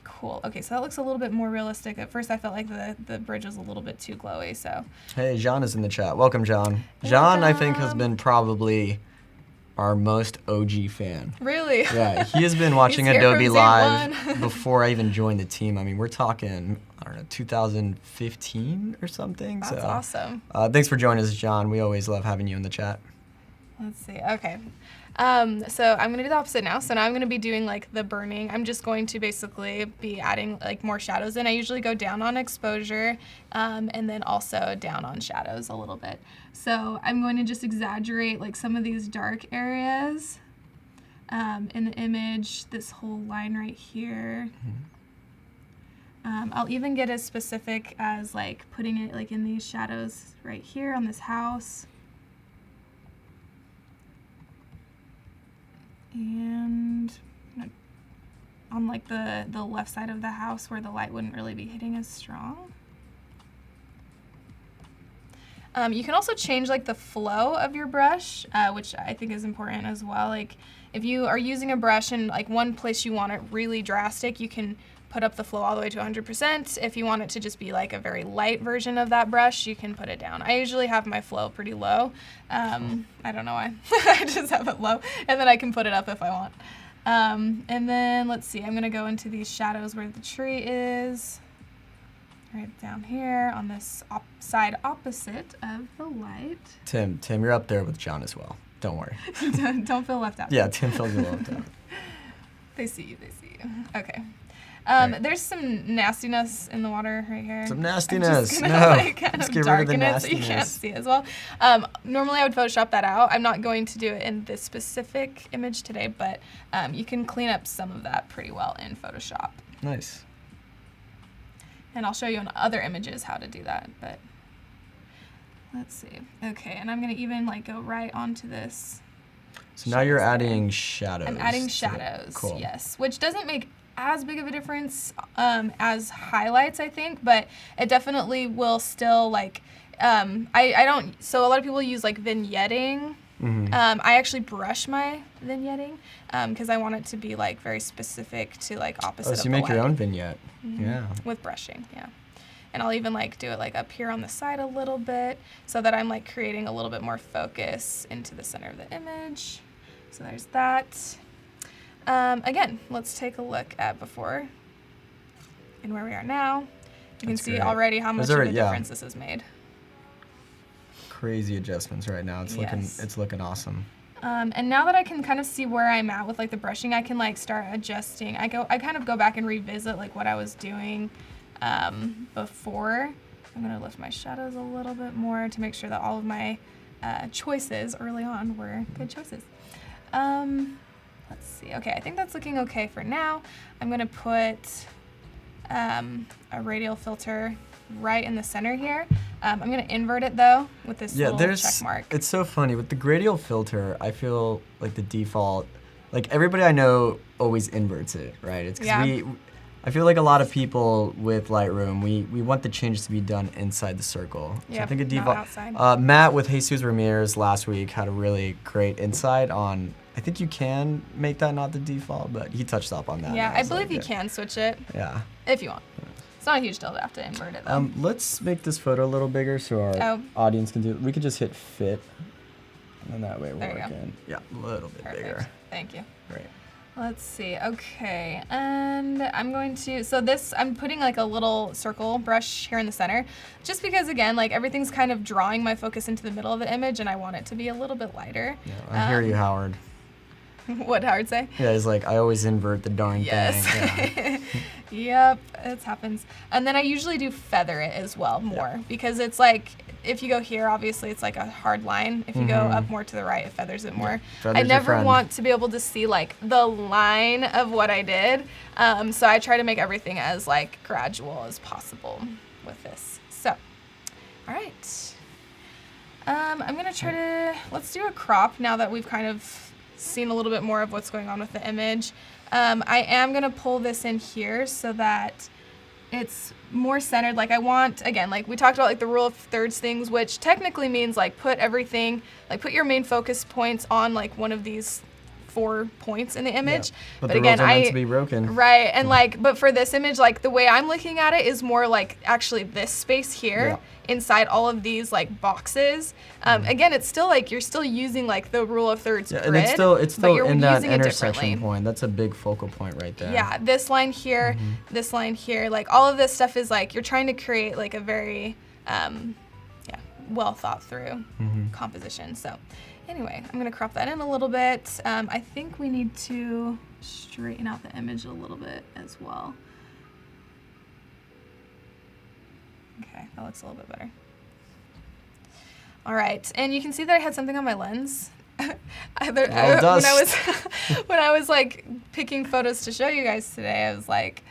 Cool. Okay, so that looks a little bit more realistic. At first I felt like the bridge was a little bit too glowy, so. Hey, John is in the chat. Welcome, John. John, I think, has been probably our most OG fan. Really? Yeah, he has been watching He's here Adobe from day Live one. before I even joined the team. I mean, we're talking, I don't know, 2015 or something. That's so, awesome. Thanks for joining us, John. We always love having you in the chat. Let's see. Okay. So I'm gonna do the opposite now. So now I'm gonna be doing like the burning. I'm just going to basically be adding like more shadows in. I usually go down on exposure and then also down on shadows a little bit. So I'm going to just exaggerate like some of these dark areas in the image, this whole line right here. I'll even get as specific as like putting it like in these shadows right here on this house. And on like the left side of the house where the light wouldn't really be hitting as strong. You can also change like the flow of your brush, which I think is important as well. Like if you are using a brush and like one place you want it really drastic, you can put up the flow all the way to 100%. If you want it to just be like a very light version of that brush, you can put it down. I usually have my flow pretty low. I don't know why. I just have it low, and then I can put it up if I want. And then let's see, I'm gonna go into these shadows where the tree is, right down here on this side opposite of the light. Tim, you're up there with John as well. Don't worry. Don't feel left out. Yeah, Tim feels a little left out. They see you. Okay. There's some nastiness in the water right here. Some nastiness. I'm just No, gonna, like, kind let's of get rid of the darken it so you nastiness. can't see it as well. Normally I would Photoshop that out. I'm not going to do it in this specific image today, but you can clean up some of that pretty well in Photoshop. Nice. And I'll show you on other images how to do that, but let's see. Okay, and I'm gonna even like go right onto this. So now you're shadows adding shadows. I'm adding to it. shadows, Cool. yes, which doesn't make as big of a difference as highlights, I think, but it definitely will still like, I don't, so a lot of people use like vignetting. I actually brush my vignetting because I want it to be like very specific to like opposite Oh, of so the you make your light. own vignette. Yeah. With brushing, yeah. And I'll even like do it like up here on the side a little bit so that I'm like creating a little bit more focus into the center of the image. So there's that. Again, let's take a look at before and where we are now. You can That's see great. already how much There's already- of a yeah. difference this has made. Crazy adjustments right now. It's Yes. looking awesome. And now that I can kind of see where I'm at with like the brushing, I can like start adjusting. I kind of go back and revisit like what I was doing before. I'm gonna lift my shadows a little bit more to make sure that all of my choices early on were good choices. Let's see. Okay, I think that's looking okay for now. I'm gonna put a radial filter right in the center here. I'm gonna invert it though with this little check mark. It's so funny with the gradial filter. I feel like the default, like everybody I know always inverts it, right? It's because I feel like a lot of people with Lightroom, we want the changes to be done inside the circle. So I think a default. Outside. Matt with Jesus Ramirez last week had a really great insight on. I think you can make that not the default, but he touched up on that. Yeah, I believe you can switch it. Yeah. If you want. It's not a huge deal to have to invert it though. Let's make this photo a little bigger so our audience can do it. We could just hit fit, and that way we're working. Yeah, a little bit bigger. Thank you. Great. Let's see. Okay, and I'm going to, so this, I'm putting like a little circle brush here in the center, just because again, like everything's kind of drawing my focus into the middle of the image and I want it to be a little bit lighter. Yeah, I hear you, Howard. What Howard say? Yeah, he's like, I always invert the darn Yes. thing. Yep, it happens. And then I usually do feather it as well more because it's like, if you go here, obviously it's like a hard line. If you go up more to the right, it feathers it more. Feather's I never your friend. want to be able to see like the line of what I did. So I try to make everything as like gradual as possible with this. So, all right. I'm gonna try to, let's do a crop now that we've kind of seen a little bit more of what's going on with the image. I am gonna pull this in here so that it's more centered. Like I want, again, like we talked about like the rule of thirds things, which technically means like put everything, like put your main focus points on like one of these 4 points in the image. Yeah. But the again, rules are meant to be broken. right, and like, but for this image, like the way I'm looking at it is more like actually this space here inside all of these like boxes. Again, it's still like you're still using like the rule of thirds grid, And it's still but you're in that using it differently. intersection point. That's a big focal point right there. Yeah, this line here, this line here, like all of this stuff is like you're trying to create like a very well thought through composition. So anyway, I'm gonna crop that in a little bit. I think we need to straighten out the image a little bit as well. Okay, that looks a little bit better. All right, and you can see that I had something on my lens. When I was like picking photos to show you guys today, I was like,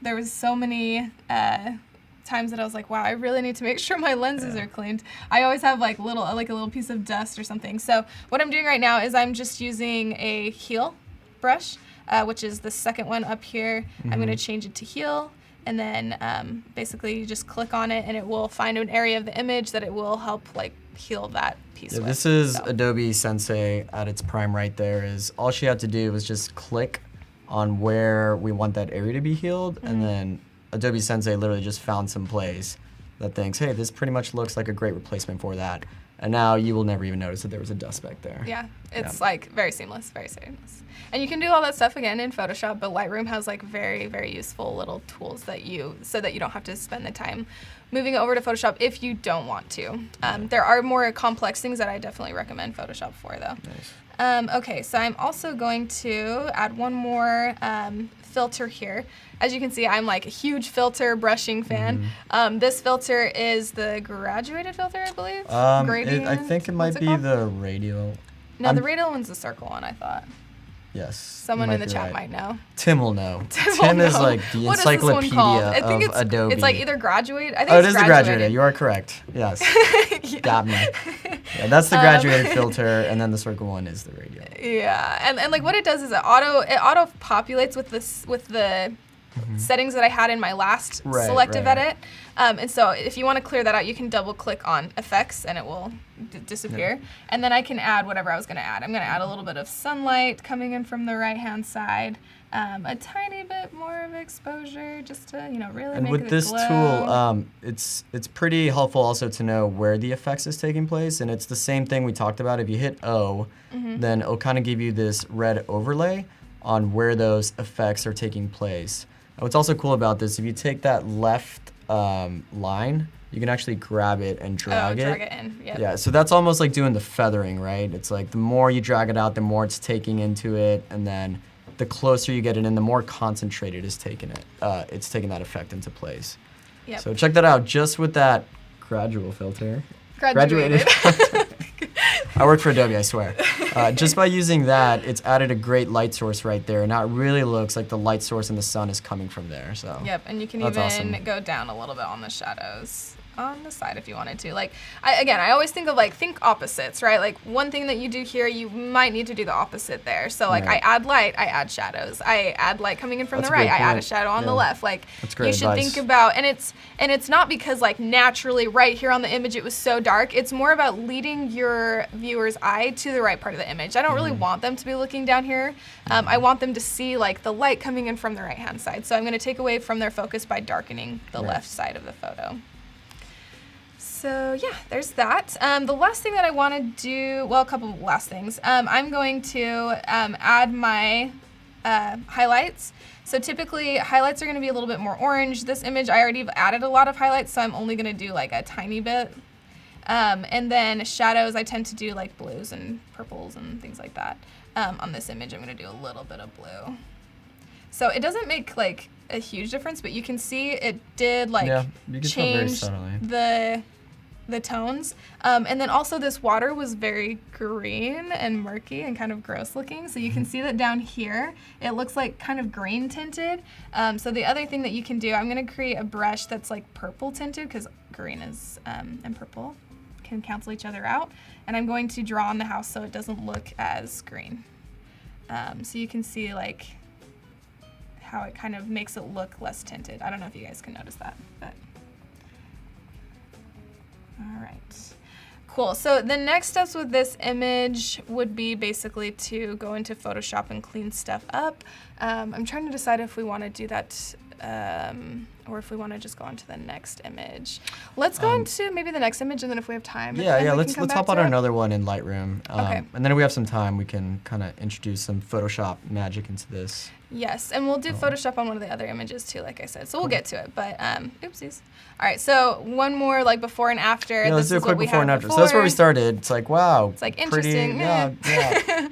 there was so many times that I was like, wow, I really need to make sure my lenses are cleaned. I always have like a little piece of dust or something. So what I'm doing right now is I'm just using a heel brush, which is the second one up here. I'm gonna change it to heel. And then basically you just click on it and it will find an area of the image that it will help like heal that piece with. This is Adobe Sensei at its prime right there. Is all she had to do was just click on where we want that area to be healed, and then Adobe Sensei literally just found some place that thinks, hey, this pretty much looks like a great replacement for that. And now you will never even notice that there was a dust back there. Yeah, it's like very seamless, very seamless. And you can do all that stuff again in Photoshop, but Lightroom has like very, very useful little tools that so that you don't have to spend the time moving over to Photoshop if you don't want to. There are more complex things that I definitely recommend Photoshop for though. Nice. Okay, so I'm also going to add one more filter here. As you can see, I'm like a huge filter brushing fan. This filter is the graduated filter, I believe. I think it might be the radial. No, the radial one's the circle one, I thought. Yes. Someone in the chat might know. Tim will know. Tim is like the what encyclopedia is this one called? I think of Adobe. It's like either graduate. I think it it's is the graduated. You are correct. Yes. Got me. Yeah, that's the graduated filter, and then the circle one is the radial. Yeah, and like what it does is it auto populates with the settings that I had in my last selective edit. And so if you want to clear that out, you can double click on effects and it will disappear. And then I can add whatever I was going to add. I'm going to add a little bit of sunlight coming in from the right hand side, a tiny bit more of exposure just to really make it glow. And with this tool, it's pretty helpful also to know where the effects is taking place. And it's the same thing we talked about. If you hit O, then it'll kind of give you this red overlay on where those effects are taking place. And what's also cool about this, if you take that left line, you can actually grab it and drag it. Drag it in, yep. Yeah, so that's almost like doing the feathering, right? It's like the more you drag it out, the more it's taking into it, and then the closer you get it in, the more concentrated it's taking that effect into place. Yep. So check that out, just with that gradual filter. Graduated. I work for Adobe, I swear. Just by using that, it's added a great light source right there. Now it really looks like the light source in the sun is coming from there. So. Yep, and you can That's even awesome. Go down a little bit on the shadows on the side if you wanted to. Like, I always think of think opposites, right? Like one thing that you do here, you might need to do the opposite there. So like I add light, I add shadows. I add light coming in from That's the a right, great I add a point. shadow on the left. Like That's great you should advice. think about, and it's not because like naturally right here on the image it was so dark. It's more about leading your viewer's eye to the right part of the image. I don't really want them to be looking down here. I want them to see like the light coming in from the right hand side. So I'm going to take away from their focus by darkening the left side of the photo. So yeah, there's that. The last thing that I want to do, well, a couple of last things. I'm going to add my highlights. So typically highlights are going to be a little bit more orange. This image, I already added a lot of highlights, so I'm only going to do like a tiny bit. And then shadows, I tend to do like blues and purples and things like that. On this image, I'm going to do a little bit of blue. So it doesn't make like a huge difference, but you can see it did like change the tones. And then also this water was very green and murky and kind of gross looking. So you can see that down here, it looks like kind of green tinted. So the other thing that you can do, I'm gonna create a brush that's like purple tinted because green is and purple can cancel each other out. And I'm going to draw on the house so it doesn't look as green. So you can see like how it kind of makes it look less tinted. I don't know if you guys can notice that, but. All right, cool. So the next steps with this image would be basically to go into Photoshop and clean stuff up. I'm trying to decide if we want to do that or if we want to just go on to the next image. Let's go on to maybe the next image, and then if we have time. Let's hop on another one in Lightroom. Okay. And then if we have some time, we can kind of introduce some Photoshop magic into this. Yes, and we'll do Photoshop on one of the other images too, like I said. So we'll get to it, but oopsies. All right, so one more like before and after. Yeah, let's do a quick before and after. So that's where we started. It's like, wow. It's like interesting.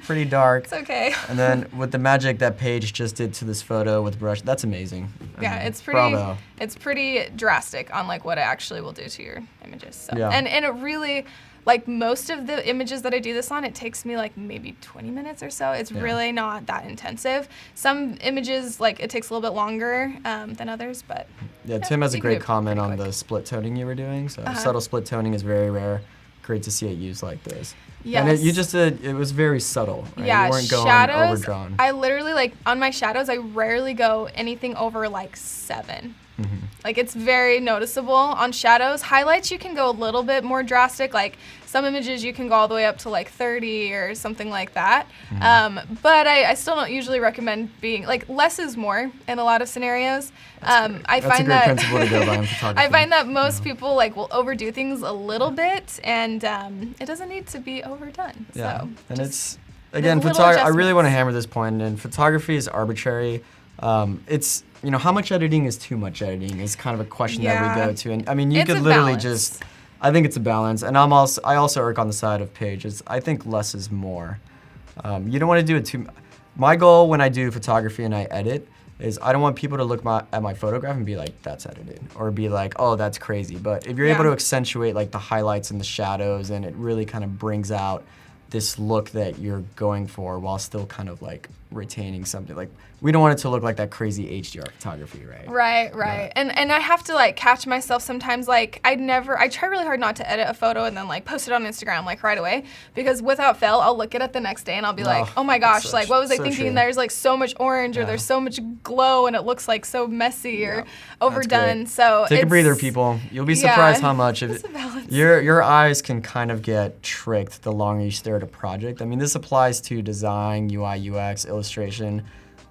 Pretty dark. It's okay. And then with the magic that Paige just did to this photo with brush, that's amazing. It's pretty. Bravo. It's pretty drastic on like what it actually will do to your images. So. Yeah. And it really, like most of the images that I do this on, it takes me like maybe 20 minutes or so. It's really not that intensive. Some images, like it takes a little bit longer than others, but. Yeah, Tim has a great comment on the split toning you were doing. So subtle split toning is very rare. Great to see it used like this. Yes. And you just did, it was very subtle, right? Yeah, You weren't going shadows, overdrawn. I literally, like, on my shadows, I rarely go anything over, like, 7. Mm-hmm. Like, it's very noticeable on shadows. Highlights, you can go a little bit more drastic. Like, some images, you can go all the way up to, like, 30 or something like that. Mm-hmm. But I still don't usually recommend being, like, less is more in a lot of scenarios. That's a great principle to go by in photography. I find that most people, like, will overdo things a little bit, and it doesn't need to be overdone. Yeah, So and it's, again, little I really want to adjustments. hammer this point, and photography is arbitrary. It's, you know, how much editing is too much editing is kind of a question that we go to. And I mean, you It's could a literally balance. I think it's a balance. And I also err on the side of Paige. I think less is more. You don't want to do it too, my goal when I do photography and I edit is I don't want people to look at my photograph and be like, that's edited, or be like, oh, that's crazy. But if you're able to accentuate like the highlights and the shadows, and it really kind of brings out this look that you're going for while still kind of like retaining something. Like, we don't want it to look like that crazy HDR photography, right? Right. Yeah. And I have to like catch myself sometimes, like I try really hard not to edit a photo and then like post it on Instagram like right away, because without fail, I'll look at it the next day and I'll be like, oh my gosh, like what was I thinking? True. There's like so much orange or there's so much glow and it looks like so messy or overdone. So take a breather, people. You'll be surprised how much it's a balance. your eyes can kind of get tricked the longer you stare at a project. I mean, this applies to design, UI, UX, illustration.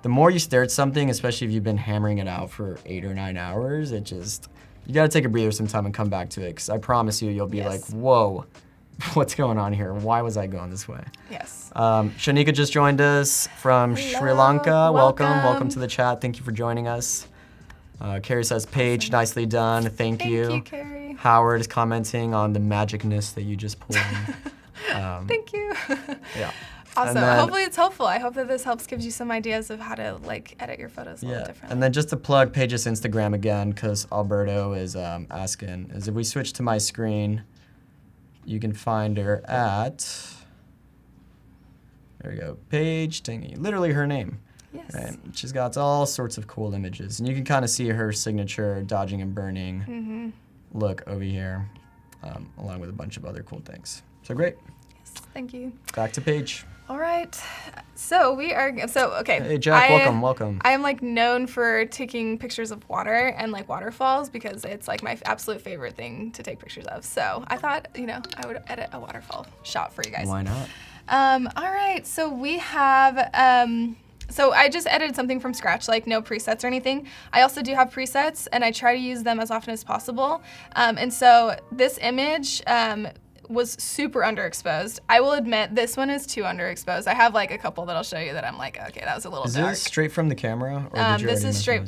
The more you stare at something, especially if you've been hammering it out for 8 or 9 hours, you gotta take a breather sometime and come back to it, because I promise you'll be like, whoa, what's going on here? Why was I going this way? Yes. Shanika just joined us from Sri Lanka. Welcome to the chat. Thank you for joining us. Carrie says, Paige, nicely done. Thank you. Thank you, Carrie. Howard is commenting on the magicness that you just pulled. Thank you. Yeah. Awesome. Hopefully it's helpful. I hope that this gives you some ideas of how to like edit your photos a little differently. And then just to plug Paige's Instagram again, because Alberto is asking, is if we switch to my screen, you can find her at, there we go, Paige Tingey, literally her name. Yes. Right? She's got all sorts of cool images, and you can kind of see her signature dodging and burning look over here, along with a bunch of other cool things. So great. Yes, thank you. Back to Paige. All right, so okay. Hey Jack, welcome. I am like known for taking pictures of water and like waterfalls because it's like my absolute favorite thing to take pictures of. So I thought, I would edit a waterfall shot for you guys. Why not? All right, so we have So I just edited something from scratch, like no presets or anything. I also do have presets, and I try to use them as often as possible. And so this image was super underexposed. I will admit this one is too underexposed. I have like a couple that I'll show you that I'm like, okay, that was a little dark. Is this straight from the camera? Or did you this is straight.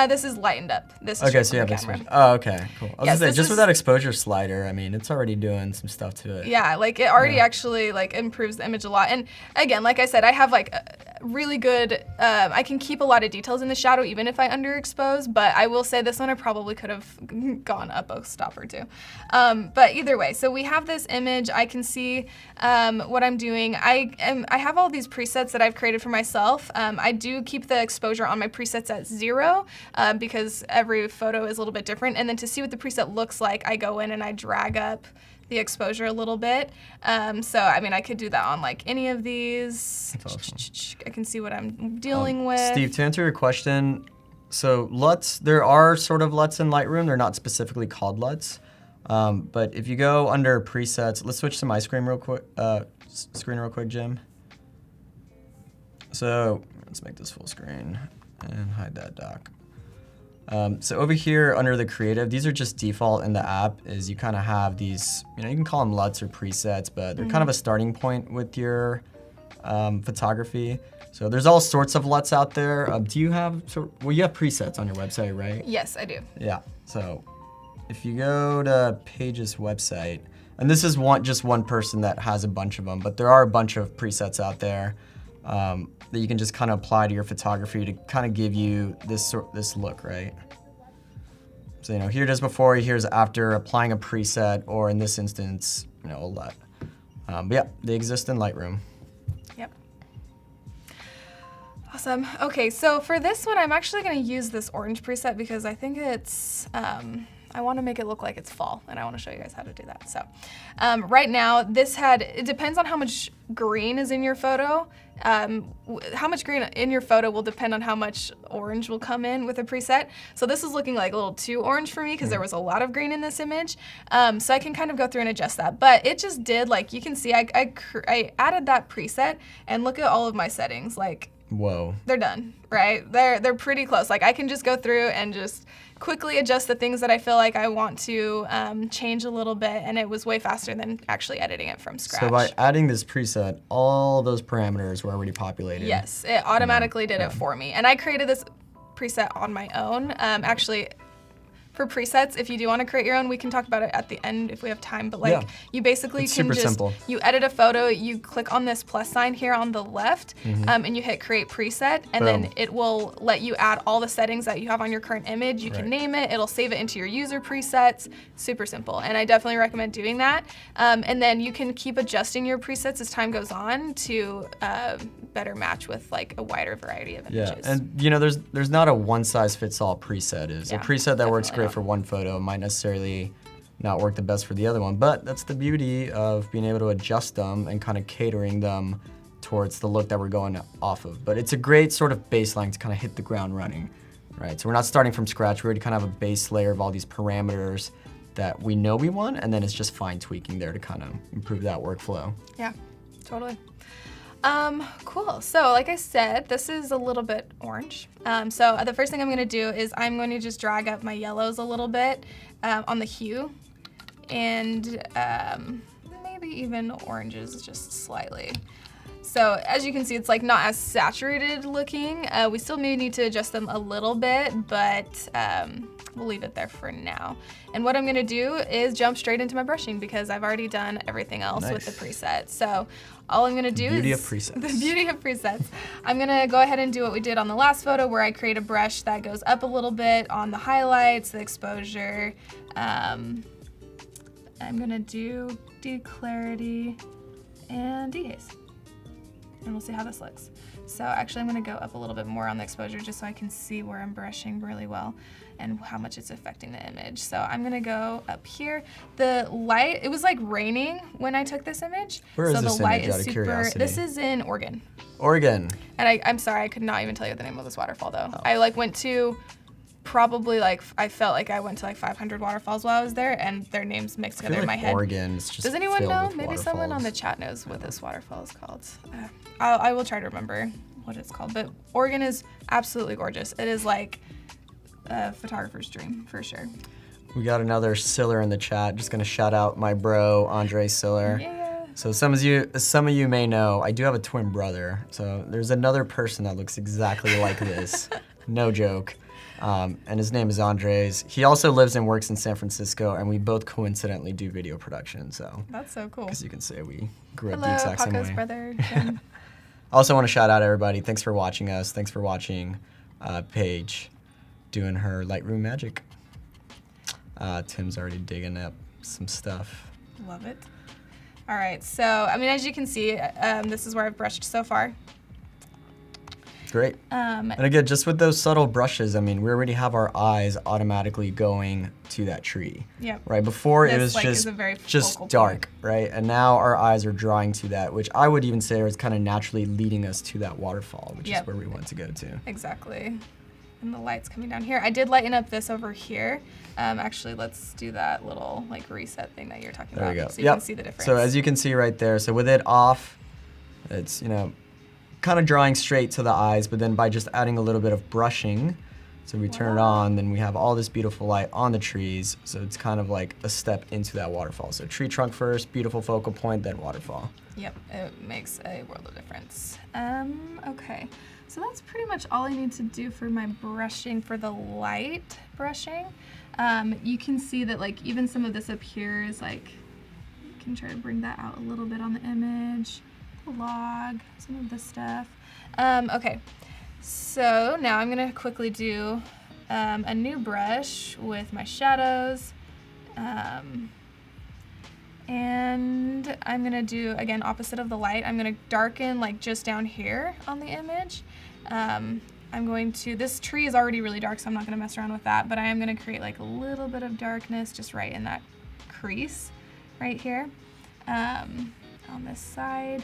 This is lightened up. This is okay, straight so from yeah, the camera. Oh, okay, cool. I was Yes, gonna say, this just is- with that exposure slider, I mean, it's already doing some stuff to it. Yeah, like it already actually like improves the image a lot. And again, like I said, I have like really good, I can keep a lot of details in the shadow even if I underexpose, but I will say this one I probably could have gone up a stop or two. But either way, so we have this image. I can see what I'm doing. I have all these presets that I've created for myself. I do keep the exposure on my presets at 0 because every photo is a little bit different. And then to see what the preset looks like, I go in and I drag up the exposure a little bit. So, I mean, I could do that on like any of these. That's awesome. I can see what I'm dealing with. Steve, to answer your question, so LUTs, there are sort of LUTs in Lightroom. They're not specifically called LUTs. But if you go under presets, let's switch to my screen real quick, Jim. So let's make this full screen and hide that doc. So over here under the creative, these are just default in the app, is you kind of have these, you know, you can call them LUTs or presets, but they're kind of a starting point with your photography. So there's all sorts of LUTs out there. Do you have, well, you have presets on your website, right? Yes, I do. Yeah, so if you go to Paige's website, and this is just one person that has a bunch of them, but there are a bunch of presets out there that you can just kind of apply to your photography to kind of give you this look, right? So, you know, here it is before, here's after applying a preset, or in this instance, you know, a LUT. But yeah, they exist in Lightroom. Yep. Awesome. Okay, so for this one, I'm actually going to use this orange preset because I think it's, I want to make it look like it's fall, and I want to show you guys how to do that. So right now, it depends on how much green is in your photo. How much green in your photo will depend on how much orange will come in with a preset. So this is looking like a little too orange for me because there was a lot of green in this image. So I can kind of go through and adjust that. But it just did, like you can see, I added that preset, and look at all of my settings. Like, whoa. They're done, right? They're pretty close. Like I can just go through and just quickly adjust the things that I feel like I want to change a little bit, and it was way faster than actually editing it from scratch. So by adding this preset, all those parameters were already populated. Yes, it automatically did it for me. And I created this preset on my own. Actually, for presets, if you do want to create your own, we can talk about it at the end if we have time. But like, you basically it's can super just, simple. You edit a photo, you click on this plus sign here on the left, and you hit create preset, and then it will let you add all the settings that you have on your current image. You can name it, it'll save it into your user presets. Super simple, and I definitely recommend doing that. And then you can keep adjusting your presets as time goes on to better match with like a wider variety of images. Yeah, and you know, there's not a one-size-fits-all preset. A preset that works great for one photo might necessarily not work the best for the other one, but that's the beauty of being able to adjust them and kind of catering them towards the look that we're going off of. But it's a great sort of baseline to kind of hit the ground running, right? So we're not starting from scratch. We already kind of have a base layer of all these parameters that we know we want, and then it's just fine tweaking there to kind of improve that workflow. Yeah, totally. Cool. So like I said, this is a little bit orange. So the first thing I'm going to do is I'm going to just drag up my yellows a little bit on the hue, and maybe even oranges just slightly. So as you can see, it's like not as saturated looking. We still may need to adjust them a little bit, but we'll leave it there for now. And what I'm gonna do is jump straight into my brushing because I've already done everything else with the presets. So all I'm gonna do is— the beauty of presets. I'm gonna go ahead and do what we did on the last photo where I create a brush that goes up a little bit on the highlights, the exposure. I'm gonna do clarity and dehaze. And we'll see how this looks. So actually I'm gonna go up a little bit more on the exposure just so I can see where I'm brushing really well and how much it's affecting the image. So I'm gonna go up here. The light, it was like raining when I took this image. Where is this image, out of curiosity? This is in Oregon. Oregon. And I'm sorry, I could not even tell you the name of this waterfall though. I like went to probably like, I felt like I went to like 500 waterfalls while I was there, and their names mixed together in my head. Oregon is just Does anyone filled know? with Maybe waterfalls. someone on the chat knows what this waterfall is called. I will try to remember. what it's called, but Oregon is absolutely gorgeous. It is like a photographer's dream for sure. We got another Siller in the chat. Just gonna shout out my bro, Andre Siller. Yeah. So some of you may know, I do have a twin brother. So there's another person that looks exactly like this. No joke. And his name is Andres. He also lives and works in San Francisco, and we both coincidentally do video production. So That's so cool. as you can see, we grew up Hello, the exact same Paco's way. brother. Tim. I also want to shout out everybody. Thanks for watching us. Thanks for watching Paige doing her Lightroom magic. Tim's already digging up some stuff. Love it. All right, so I mean, as you can see, this is where I've brushed so far. Great. And again, just with those subtle brushes, I mean, we already have our eyes automatically going to that tree. Yep. Right. Before it This, was is a very just focal point. dark, right? And now our eyes are drawing to that, which I would even say is kind of naturally leading us to that waterfall, which is where we want to go to. Exactly. And the light's coming down here. I did lighten up this over here. Actually, let's do that little like reset thing that you're talking There about. we go. So you can see the difference. So as you can see right there, so with it off, it's, you know, kind of drawing straight to the eyes, but then by just adding a little bit of brushing, so we turn it on, then we have all this beautiful light on the trees. So it's kind of like a step into that waterfall. So tree trunk first, beautiful focal point, then waterfall. Yep, it makes a world of difference. Okay, so that's pretty much all I need to do for my brushing, for the light brushing. You can see that like even some of this up here is like, you can try to bring that out a little bit on the image, the log, some of this stuff. Okay, so now I'm gonna quickly do a new brush with my shadows. And I'm gonna do, again, opposite of the light, I'm gonna darken like just down here on the image. I'm going to, this tree is already really dark, so I'm not gonna mess around with that, but I am gonna create like a little bit of darkness just right in that crease right here on this side.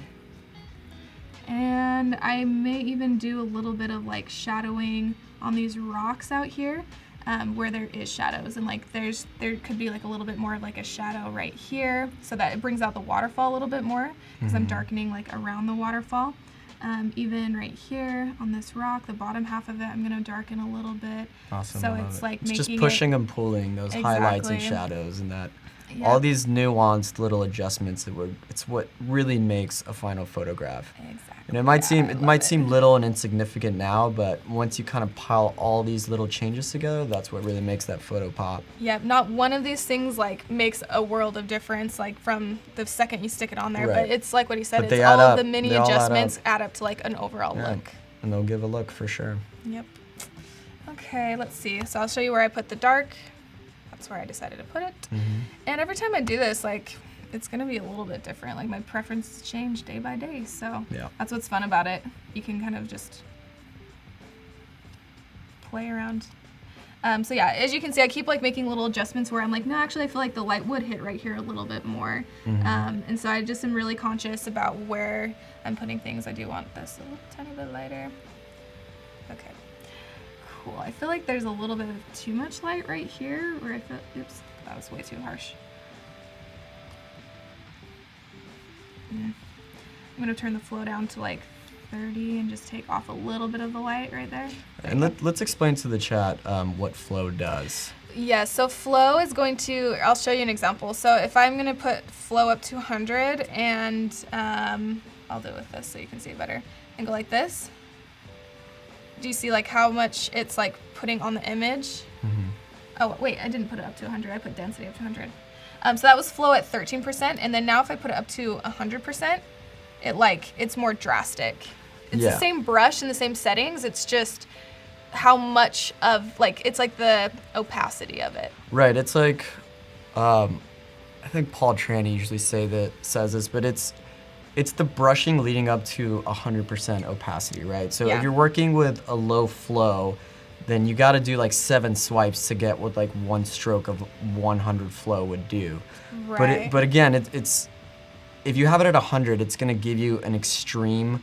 And I may even do a little bit of like shadowing on these rocks out here. Where there is shadows, and like there could be like a little bit more of like a shadow right here, so that it brings out the waterfall a little bit more, because I'm darkening like around the waterfall. Even right here on this rock, the bottom half of it, I'm gonna darken a little bit. Awesome. So it's like it's making just pushing and pulling those highlights and shadows, and that all these nuanced little adjustments it's what really makes a final photograph. Exactly. And it might seem little and insignificant now, but once you kind of pile all these little changes together, that's what really makes that photo pop. Yeah, not one of these things like makes a world of difference like from the second you stick it on there, but it's like what he said, But it's they all add of up. the mini They all add adjustments up. add up to like an overall look. And they'll give a look for sure. Yep. Okay, let's see. So I'll show you where I put the dark. That's where I decided to put it. And every time I do this, like, it's gonna be a little bit different. Like my preferences change day by day. So that's what's fun about it. You can kind of just play around. So yeah, as you can see, I keep like making little adjustments where I'm like, no, actually I feel like the light would hit right here a little bit more. And so I just am really conscious about where I'm putting things. I do want this a little tiny bit lighter. Okay. Cool. I feel like there's a little bit of too much light right here where I feel, oops, that was way too harsh. I'm gonna turn the flow down to like 30 and just take off a little bit of the light right there. And let's explain to the chat what flow does. Yeah, so flow is going to, I'll show you an example. So if I'm gonna put flow up to 100 and I'll do it with this so you can see it better, and go like this. Do you see like how much it's like putting on the image? Oh wait, I didn't put it up to 100, I put density up to 100. So that was flow at 13%, and then now if I put it up to 100%, it's more drastic. It's the same brush and the same settings, it's just how much of, like, it's like the opacity of it. Right, it's like, I think Paul Tranny usually says this, but it's the brushing leading up to 100% opacity, right? So if you're working with a low flow, then you got to do like 7 swipes to get what like one stroke of 100 flow would do. Right. But again, it's if you have it at 100, it's gonna give you an extreme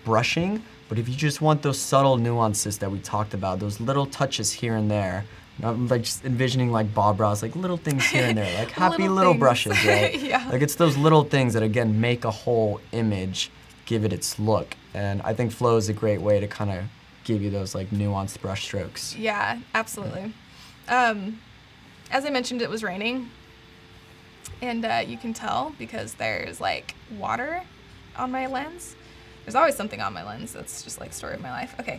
brushing. But if you just want those subtle nuances that we talked about, those little touches here and there, I'm like just envisioning like Bob Ross, like little things here and there, like happy little brushes, right? Yeah. Like it's those little things that again make a whole image, give it its look. And I think flow is a great way to kind of give you those like nuanced brush strokes. Yeah, absolutely. As I mentioned, it was raining, and you can tell because there's like water on my lens. There's always something on my lens. That's just like story of my life. Okay.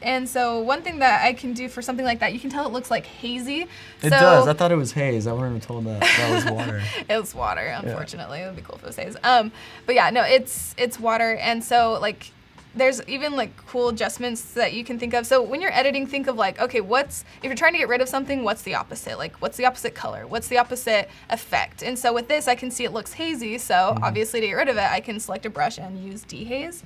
And so one thing that I can do for something like that, you can tell it looks like hazy. It does. I thought it was haze. I wouldn't have told that was water. It was water, unfortunately. It would be cool if it was haze. But yeah, no, it's water. And so like there's even like cool adjustments that you can think of. So when you're editing, think of like, okay, if you're trying to get rid of something, what's the opposite? Like, what's the opposite color? What's the opposite effect? And so with this, I can see it looks hazy. So obviously to get rid of it, I can select a brush and use dehaze,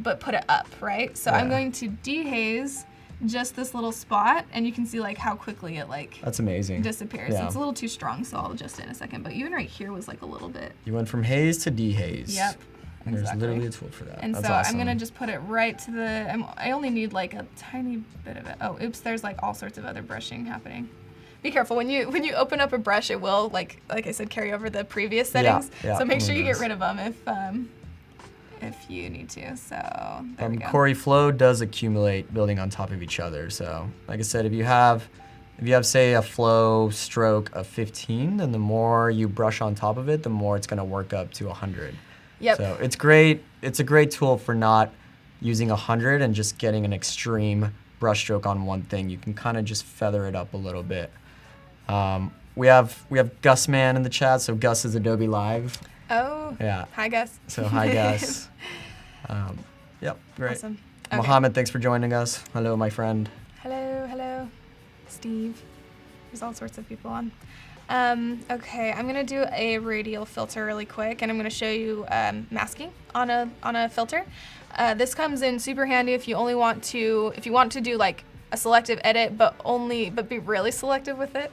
but put it up, right? So I'm going to dehaze just this little spot, and you can see like how quickly it like that's amazing disappears. It's a little too strong, so I'll adjust it in a second. But even right here was like a little bit. You went from haze to dehaze. Yep. And there's literally a tool for that. And that's so awesome. I'm gonna just put it right to the, I only need like a tiny bit of it. Oh, oops, there's like all sorts of other brushing happening. Be careful, when you open up a brush, it will, like I said, carry over the previous settings. So make sure you get rid of them if you need to. So there we go. Corey, flow does accumulate building on top of each other. So like I said, if you have say a flow stroke of 15, then the more you brush on top of it, the more it's gonna work up to 100. Yep. So it's great. It's a great tool for not using 100 and just getting an extreme brush stroke on one thing. You can kind of just feather it up a little bit. We have Gus Man in the chat. So Gus is Adobe Live. Oh. Yeah. Hi, Gus. So hi, Gus. Yep. Great. Awesome. Okay. Mohammed, thanks for joining us. Hello, my friend. Hello. Steve. There's all sorts of people on. Okay, I'm gonna do a radial filter really quick, and I'm gonna show you masking on a filter. This comes in super handy if you want to do like a selective edit, but be really selective with it.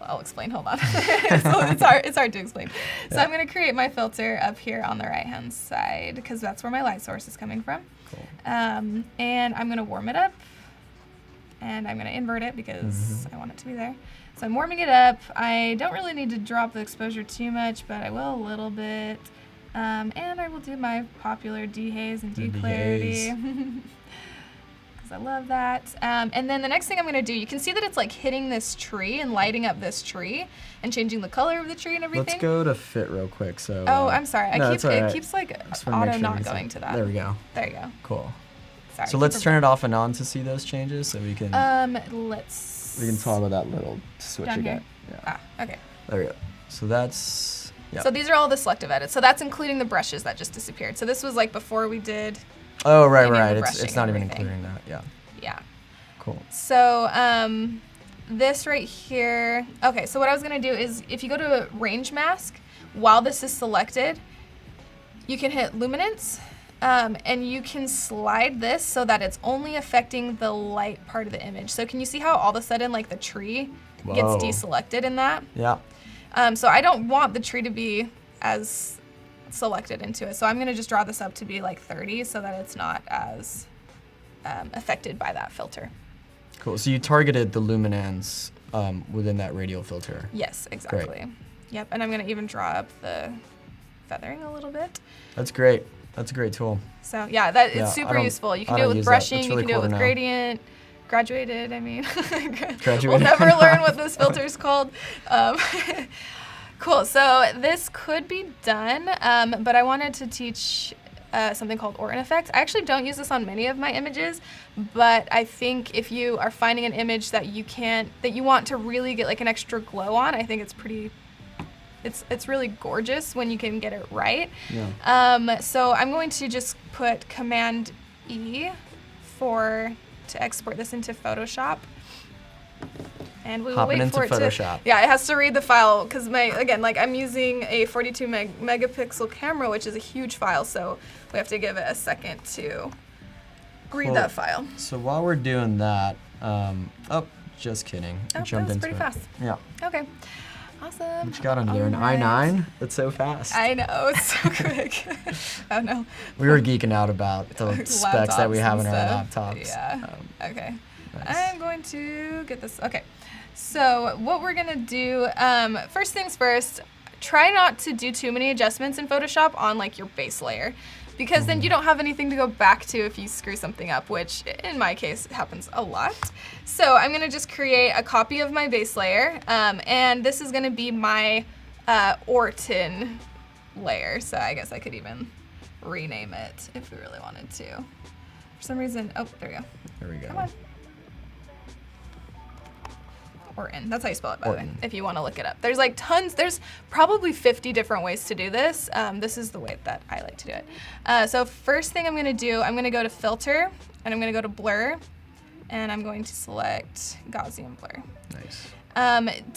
I'll explain. Hold on. It's hard to explain. So I'm gonna create my filter up here on the right hand side because that's where my light source is coming from. Cool. And I'm gonna warm it up, and I'm gonna invert it because I want it to be there. So I'm warming it up. I don't really need to drop the exposure too much, but I will a little bit. And I will do my popular dehaze and declarity because I love that. And then the next thing I'm going to do, you can see that it's like hitting this tree and lighting up this tree and changing the color of the tree and everything. Let's go to fit real quick. So. Oh, I'm sorry. It keeps like auto not going to that. There we go. There you go. Cool. Sorry. So let's turn it off and on to see those changes, so we can. We can talk about that little switch down again. Here? Yeah. Okay. There we go. So that's. Yep. So these are all the selective edits. So that's including the brushes that just disappeared. So this was like before we did. Oh right. It's not even including that. Yeah. Yeah. Cool. So this right here. Okay. So what I was gonna do is if you go to range mask, while this is selected, you can hit luminance. And you can slide this so that it's only affecting the light part of the image. So can you see how all of a sudden like the tree gets deselected in that? Yeah. So I don't want the tree to be as selected into it. So I'm gonna just draw this up to be like 30 so that it's not as affected by that filter. Cool. So you targeted the luminance within that radial filter. Yes, exactly. Great. Yep, and I'm gonna even draw up the feathering a little bit. That's great. That's a great tool. So yeah, it's super useful. You can do it with brushing, you can do it with gradient, graduated, I mean. We'll never learn what this filter is called. Cool, so this could be done, but I wanted to teach something called Orton effect. I actually don't use this on many of my images, but I think if you are finding an image that you want to really get like an extra glow on, I think it's really gorgeous when you can get it right. Yeah. So I'm going to just put Command E to export this into Photoshop. And we will wait for it Photoshop. Yeah, it has to read the file because I'm using a 42 megapixel camera, which is a huge file, so we have to give it a second to read that file. So while we're doing that, just kidding. Oh, Jumped that was into pretty it. fast. Yeah. Okay. Awesome. What you got on here? An All right. i9? That's so fast. I know, it's so quick. Oh no. We were geeking out about the specs that we have in our laptops. Yeah. Okay. Nice. I'm going to get this. Okay. So what we're gonna do, first things first, try not to do too many adjustments in Photoshop on like your base layer, because then you don't have anything to go back to if you screw something up, which in my case happens a lot. So I'm gonna just create a copy of my base layer, and this is gonna be my Orton layer. So I guess I could even rename it if we really wanted to. For some reason, oh, there we go. There we go. Come on. Orton. That's how you spell it, by the way, if you want to look it up. There's like tons, there's probably 50 different ways to do this. This is the way that I like to do it. So first thing I'm going to do, I'm going to go to Filter, and I'm going to go to Blur, and I'm going to select Gaussian Blur. Nice.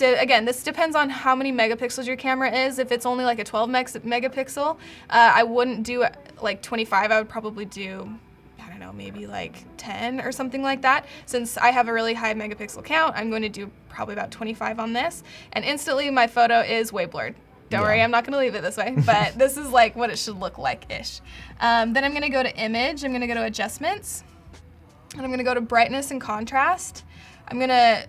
Again, this depends on how many megapixels your camera is. If it's only like a 12 megapixel, I wouldn't do like 25. I would probably do, I don't know, maybe like 10 or something like that. Since I have a really high megapixel count, I'm going to do probably about 25 on this. And instantly my photo is way blurred. Don't worry, I'm not gonna leave it this way, but this is like what it should look like-ish. Then I'm gonna go to Image, I'm gonna go to Adjustments, and I'm gonna go to Brightness and Contrast. I'm gonna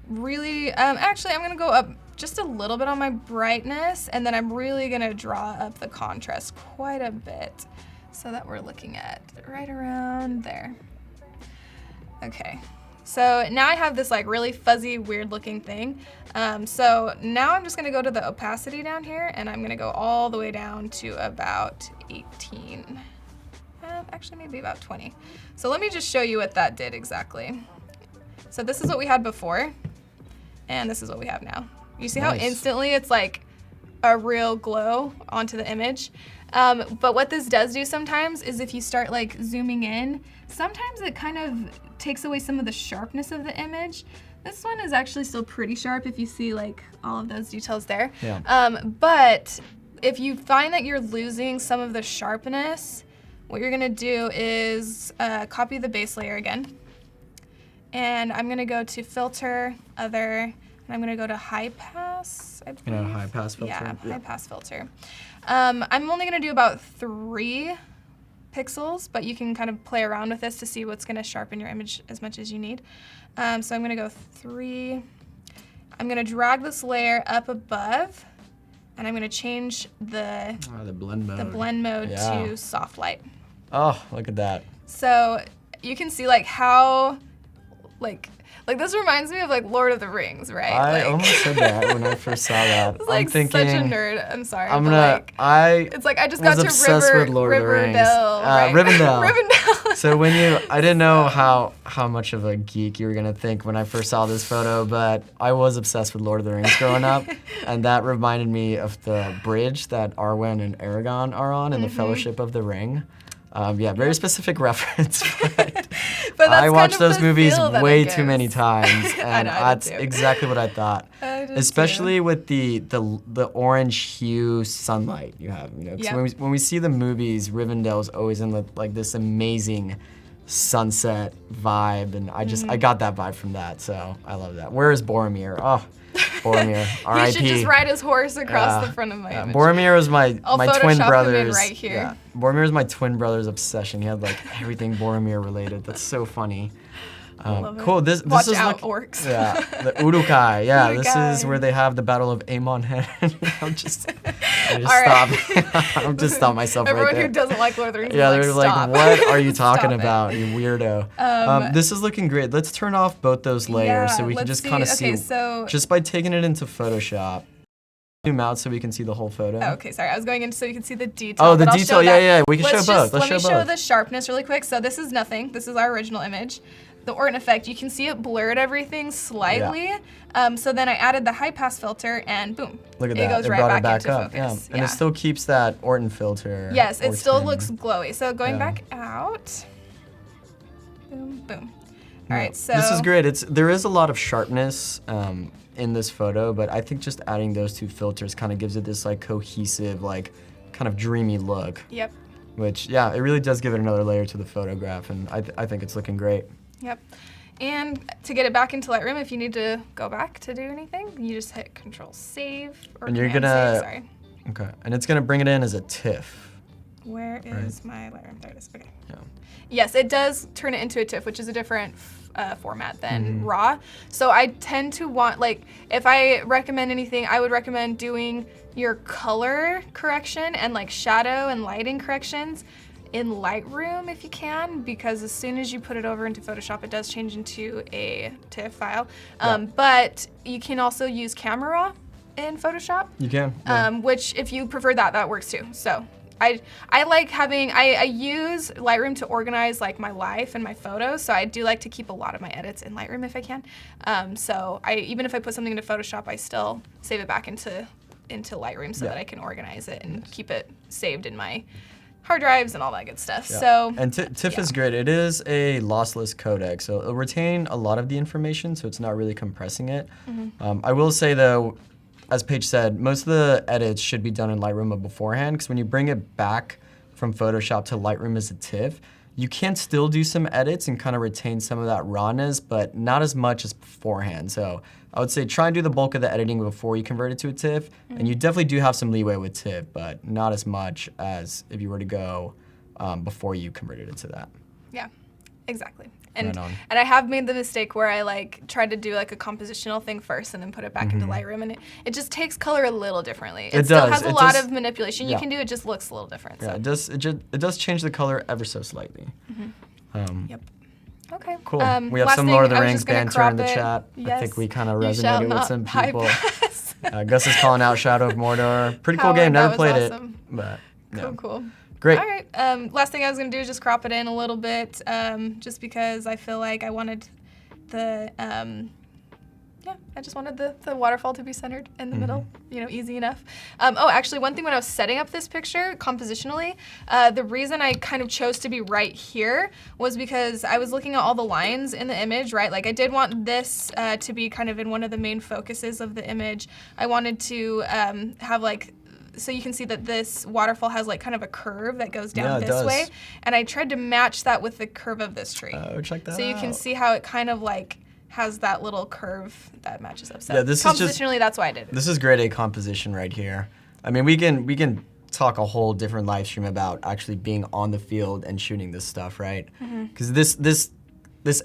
really, actually I'm gonna go up just a little bit on my brightness, and then I'm really gonna draw up the contrast quite a bit, so that we're looking at right around there. Okay, so now I have this like really fuzzy, weird looking thing. So now I'm just gonna go to the opacity down here, and I'm gonna go all the way down to about 18. Actually maybe about 20. So let me just show you what that did exactly. So this is what we had before, and this is what we have now. You see how instantly it's like a real glow onto the image? But what this does do sometimes is if you start like zooming in, sometimes it kind of takes away some of the sharpness of the image. This one is actually still pretty sharp if you see like all of those details there. Yeah. But if you find that you're losing some of the sharpness, what you're gonna do is copy the base layer again. And I'm gonna go to Filter, Other, and I'm gonna go to High Pass, I believe. You know, high pass filter? Yeah, high pass filter. I'm only gonna do about 3 pixels, but you can kind of play around with this to see what's gonna sharpen your image as much as you need. So I'm gonna go 3. I'm gonna drag this layer up above, and I'm gonna change the blend mode, to soft light. Oh, look at that. So you can see like how, like this reminds me of like Lord of the Rings, right? I like, almost said that when I first saw that. It's like I'm thinking, such a nerd. I'm sorry. It's like I just got to Riverdale, right? Rivendell. So when I didn't know how much of a geek you were gonna think when I first saw this photo, but I was obsessed with Lord of the Rings growing up, and that reminded me of the bridge that Arwen and Aragorn are on in the Fellowship of the Ring. Yeah, very specific reference, but I watched those movies way too many times, and that's exactly what I thought. Especially with the orange hue sunlight you have, you know. 'Cause when we see the movies, Rivendell's always in like this amazing sunset vibe, and I got that vibe from that, so I love that. Where is Boromir? Oh. Boromir, R.I.P. He should just ride his horse across the front of my image. Boromir was my twin brother's. Him in right here. Yeah, Boromir was my twin brother's obsession. He had like everything Boromir related. That's so funny. Cool. This Watch is out, orcs. Yeah, the Uruk-hai. Yeah, Uruk-hai. This is where they have the Battle of Amon Hen. I just stopped myself Everyone right there. who doesn't like Lord of the Rings. Yeah, is they're like, like, what are you talking about, you weirdo? This is looking great. Let's turn off both those layers so we can just kind of see. So just by taking it into Photoshop. Zoom out so we can see the whole photo. Oh, okay, sorry. I was going in so you can see the detail. Oh, the detail. Yeah. We can show both. Let me show the sharpness really quick. So this is nothing. This is our original image. The Orton effect, you can see it blurred everything slightly. Yeah. So then I added the high pass filter, and boom. Look at that. It goes right back into focus. Yeah. And it still keeps that Orton filter. Yes, it still looks glowy. So going back out. Boom, boom. All right, so. This is great. There is a lot of sharpness in this photo, but I think just adding those 2 filters kind of gives it this like cohesive, like kind of dreamy look. Yep. Which, yeah, it really does give it another layer to the photograph, and I think it's looking great. Yep. And to get it back into Lightroom, if you need to go back to do anything, you just hit Control-Save or and you're Command-Save, sorry. Okay, and it's gonna bring it in as a TIFF. Where is my Lightroom? There it is. Okay. Yeah. Yes, it does turn it into a TIFF, which is a different format than RAW. So I tend to want, like, if I recommend anything, I would recommend doing your color correction and like shadow and lighting corrections in Lightroom if you can, because as soon as you put it over into Photoshop, it does change into a TIFF file. But you can also use Camera Raw in Photoshop. You can. Which, if you prefer that, that works too. So I like having, I use Lightroom to organize like my life and my photos. So I do like to keep a lot of my edits in Lightroom if I can. So even if I put something into Photoshop, I still save it back into Lightroom so that I can organize it and keep it saved in my hard drives and all that good stuff. Yeah. So and TIFF is great. It is a lossless codec, so it'll retain a lot of the information, so it's not really compressing it. I will say though, as Paige said, most of the edits should be done in Lightroom beforehand, because when you bring it back from Photoshop to Lightroom as a TIFF, you can still do some edits and kind of retain some of that rawness, but not as much as beforehand. So I would say try and do the bulk of the editing before you convert it to a TIFF, and you definitely do have some leeway with TIFF, but not as much as if you were to go before you converted it to that. Yeah, exactly. And Right on. and I have made the mistake where I like tried to do like a compositional thing first and then put it back into Lightroom, and it just takes color a little differently. It still does. has a lot of manipulation you can do. It just looks a little different. Yeah, So. it does change the color ever so slightly. Yep. Okay. Cool. We have last some thing, Lord of the I was Rings just gonna banter crop in the it. chat. I Yes. think we kind of You shall resonated with not some people. bypass. Gus is calling out Shadow of Mordor. Pretty cool Howard, game. that Never was played awesome. it, but yeah. Cool. Great. All right. Last thing I was gonna do is just crop it in a little bit, just because I feel like I wanted the I just wanted the waterfall to be centered in the middle, easy enough. Actually, one thing when I was setting up this picture compositionally, the reason I kind of chose to be right here was because I was looking at all the lines in the image, right? Like I did want this to be kind of in one of the main focuses of the image. I wanted to have like, so you can see that this waterfall has like kind of a curve that goes down this way. And I tried to match that with the curve of this tree. Oh, check that out. So you can see how it kind of like has that little curve that matches up. So Yeah, this is compositionally, that's why I did it. This is grade A composition right here. I mean, we can talk a whole different live stream about actually being on the field and shooting this stuff, right? Because this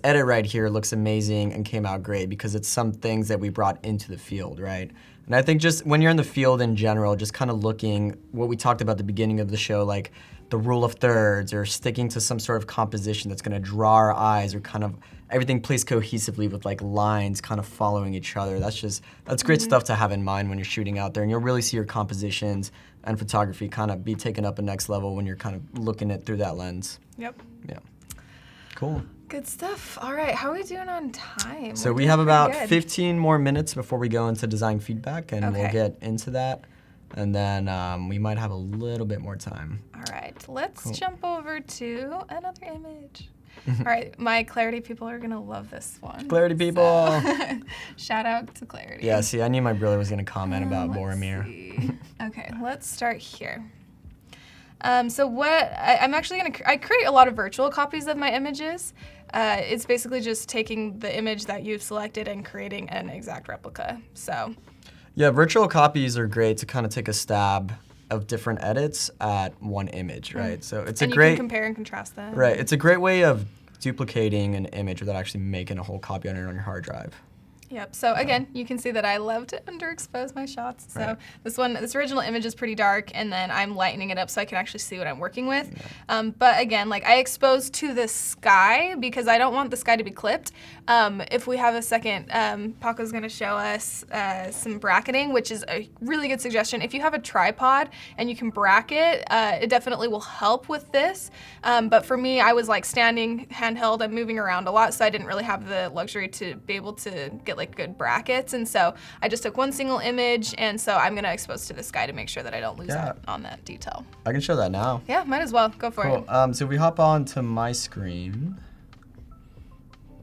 edit right here looks amazing and came out great because it's some things that we brought into the field, right? And I think just when you're in the field in general, just kind of looking what we talked about at the beginning of the show, like the rule of thirds or sticking to some sort of composition that's going to draw our eyes, or kind of everything plays cohesively with like lines kind of following each other. That's great stuff to have in mind when you're shooting out there, and you'll really see your compositions and photography kind of be taken up a next level when you're kind of looking at through that lens. Yep. Yeah. Cool. Good stuff. All right, how are we doing on time? So We're we doing have pretty about good. 15 more minutes before we go into design feedback, and we'll Okay. get into that. And then we might have a little bit more time. All right, let's jump over to another image. All right, my Clarity people are gonna love this one. Clarity people. So, shout out to Clarity. Yeah, see, I knew my brother was going to comment about Let's Boromir. see. Okay, let's start here. So what I'm actually gonna I create a lot of virtual copies of my images. It's basically just taking the image that you've selected and creating an exact replica. So. Yeah, virtual copies are great to kind of take a stab of different edits at one image, right? So it's and a great you can compare and contrast them. right. It's a great way of duplicating an image without actually making a whole copy on your hard drive. Yep. So again, you can see that I love to underexpose my shots. So Right. this original image is pretty dark, and then I'm lightening it up so I can actually see what I'm working with. But again, like I expose to the sky because I don't want the sky to be clipped. If we have a second, Paco's going to show us some bracketing, which is a really good suggestion. If you have a tripod and you can bracket, it definitely will help with this. But for me, I was like standing handheld and moving around a lot, so I didn't really have the luxury to be able to get like good brackets, and so I just took one single image, and so I'm gonna expose to the sky to make sure that I don't lose out on that detail. I can show that now. Yeah, might as well. Go for it. Cool. So we hop on to my screen.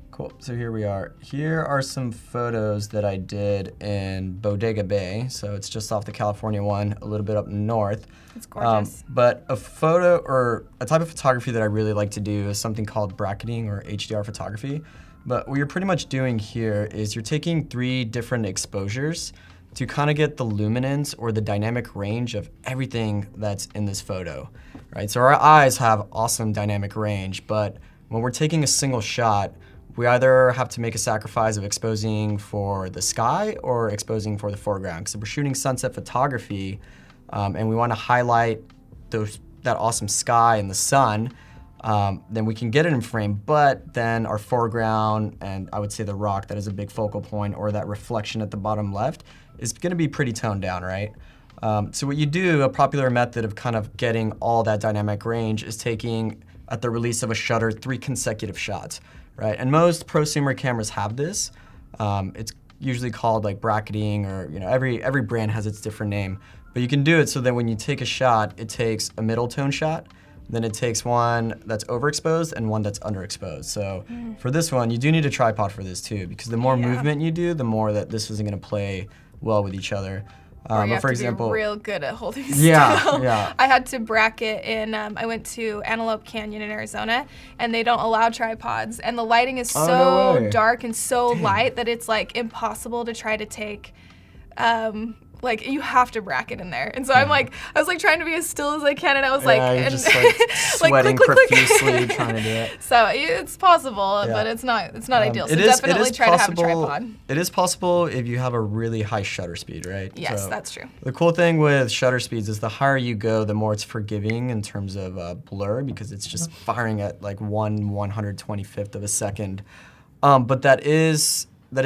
Cool. So here we are. Here are some photos that I did in Bodega Bay. So it's just off the California one, a little bit up north. It's gorgeous. But a photo or a type of photography that I really like to do is something called bracketing or HDR photography. But what you're pretty much doing here is you're taking 3 different exposures to kind of get the luminance or the dynamic range of everything that's in this photo, right? So our eyes have awesome dynamic range, but when we're taking a single shot, we either have to make a sacrifice of exposing for the sky or exposing for the foreground. Because if we're shooting sunset photography and we want to highlight that awesome sky and the sun, then we can get it in frame, but then our foreground and I would say the rock that is a big focal point or that reflection at the bottom left is going to be pretty toned down, right? So what you do, a popular method of kind of getting all that dynamic range is taking, at the release of a shutter, 3 consecutive shots, right? And most prosumer cameras have this. It's usually called like bracketing, or every brand has its different name. But you can do it so that when you take a shot, it takes a middle tone shot, then it takes one that's overexposed and one that's underexposed. So for this one, you do need a tripod for this too, because the more movement you do, the more that this isn't going to play well with each other. Or you but have for to example, be real good at holding still. Yeah. I had to bracket in, I went to Antelope Canyon in Arizona, and they don't allow tripods. And the lighting is so dark and so light that it's like impossible to try to take, like you have to bracket in there. And so I was like trying to be as still as I can, and I was you're just like sweating profusely trying to do it. So it's possible, but it's not ideal. So definitely try to have a tripod. It is possible if you have a really high shutter speed, right? Yes, so that's true. The cool thing with shutter speeds is the higher you go, the more it's forgiving in terms of blur, because it's just firing at like 1/125th of a second. But that is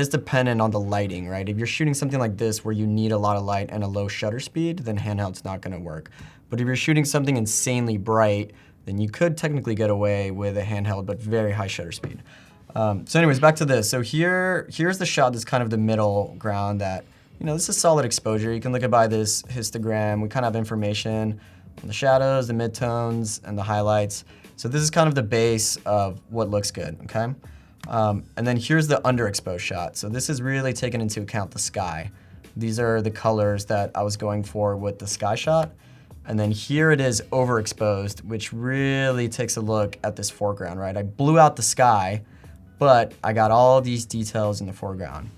dependent on the lighting, right? If you're shooting something like this where you need a lot of light and a low shutter speed, then handheld's not going to work. But if you're shooting something insanely bright, then you could technically get away with a handheld, but very high shutter speed. So anyways, back to this. So here's the shot that's kind of the middle ground that, this is solid exposure. You can look at by this histogram. We kind of have information on the shadows, the midtones, and the highlights. So this is kind of the base of what looks good, okay? And then here's the underexposed shot. So this is really taking into account the sky. These are the colors that I was going for with the sky shot. And then here it is overexposed, which really takes a look at this foreground, right? I blew out the sky, but I got all these details in the foreground.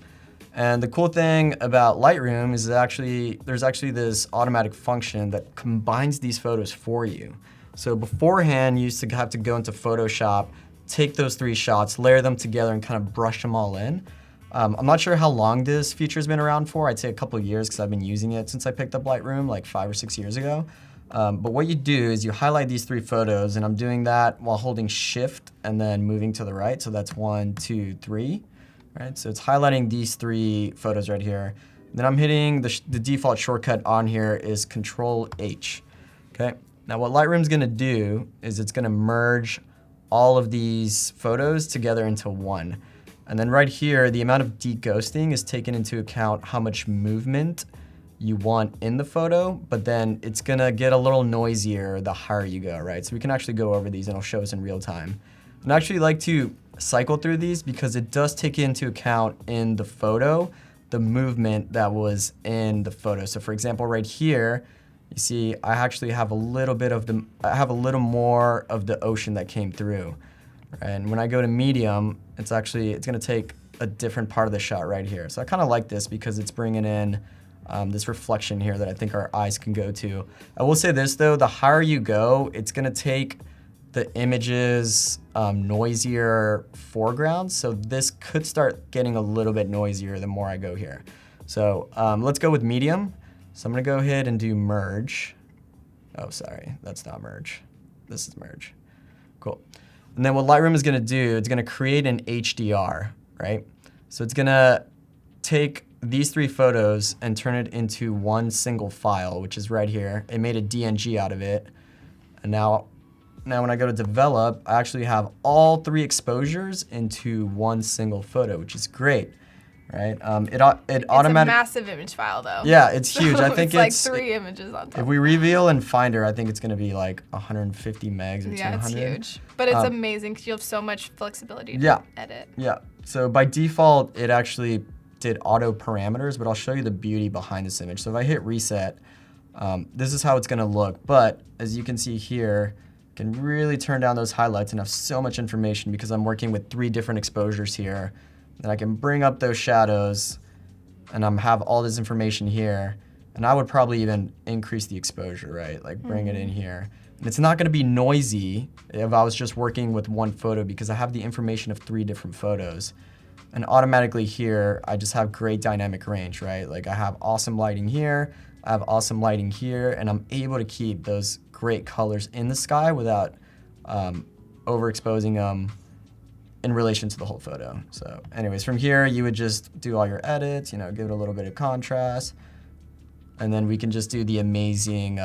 And the cool thing about Lightroom is there's actually this automatic function that combines these photos for you. So beforehand, you used to have to go into Photoshop, take those 3 shots, layer them together, and kind of brush them all in. I'm not sure how long this feature's been around for. I'd say a couple of years, because I've been using it since I picked up Lightroom like 5 or 6 years ago. But what you do is you highlight these 3 photos, and I'm doing that while holding Shift and then moving to the right. So that's 1, 2, 3. Right? So it's highlighting these 3 photos right here. Then I'm hitting the default shortcut on here is Control H. Okay. Now what Lightroom's going to do is it's going to merge all of these photos together into one. And then right here, the amount of deghosting is taken into account how much movement you want in the photo, but then it's gonna get a little noisier the higher you go, right? So we can actually go over these and it'll show us in real time. And I actually like to cycle through these because it does take into account in the photo the movement that was in the photo. So for example, right here, you see I actually have a little more of the ocean that came through. Right? And when I go to medium, it's gonna take a different part of the shot right here. So I kind of like this because it's bringing in this reflection here that I think our eyes can go to. I will say this though, the higher you go, it's gonna take the image's noisier foreground. So this could start getting a little bit noisier the more I go here. So let's go with medium. So I'm gonna go ahead and do merge. Oh, sorry, that's not merge. This is merge. Cool. And then what Lightroom is gonna do, it's gonna create an HDR, right? So it's gonna take these 3 photos and turn it into one single file, which is right here. It made a DNG out of it. And now when I go to develop, I actually have all 3 exposures into one single photo, which is great, right? It's a massive image file though. Yeah, it's huge. I think it's like 3 images on top. If we reveal in Finder, I think it's gonna be like 150 megs or 200. Yeah, it's huge. But it's amazing because you have so much flexibility to edit. Yeah, so by default, it actually did auto parameters, but I'll show you the beauty behind this image. So if I hit reset, this is how it's gonna look. But as you can see here, I can really turn down those highlights and have so much information because I'm working with 3 different exposures here. Then I can bring up those shadows and have all this information here. And I would probably even increase the exposure, right? Like bring it in here. And it's not gonna be noisy if I was just working with one photo because I have the information of 3 different photos. And automatically here, I just have great dynamic range, right? Like I have awesome lighting here, I have awesome lighting here, and I'm able to keep those great colors in the sky without overexposing them in relation to the whole photo. So anyways, from here, you would just do all your edits, give it a little bit of contrast, and then we can just do the amazing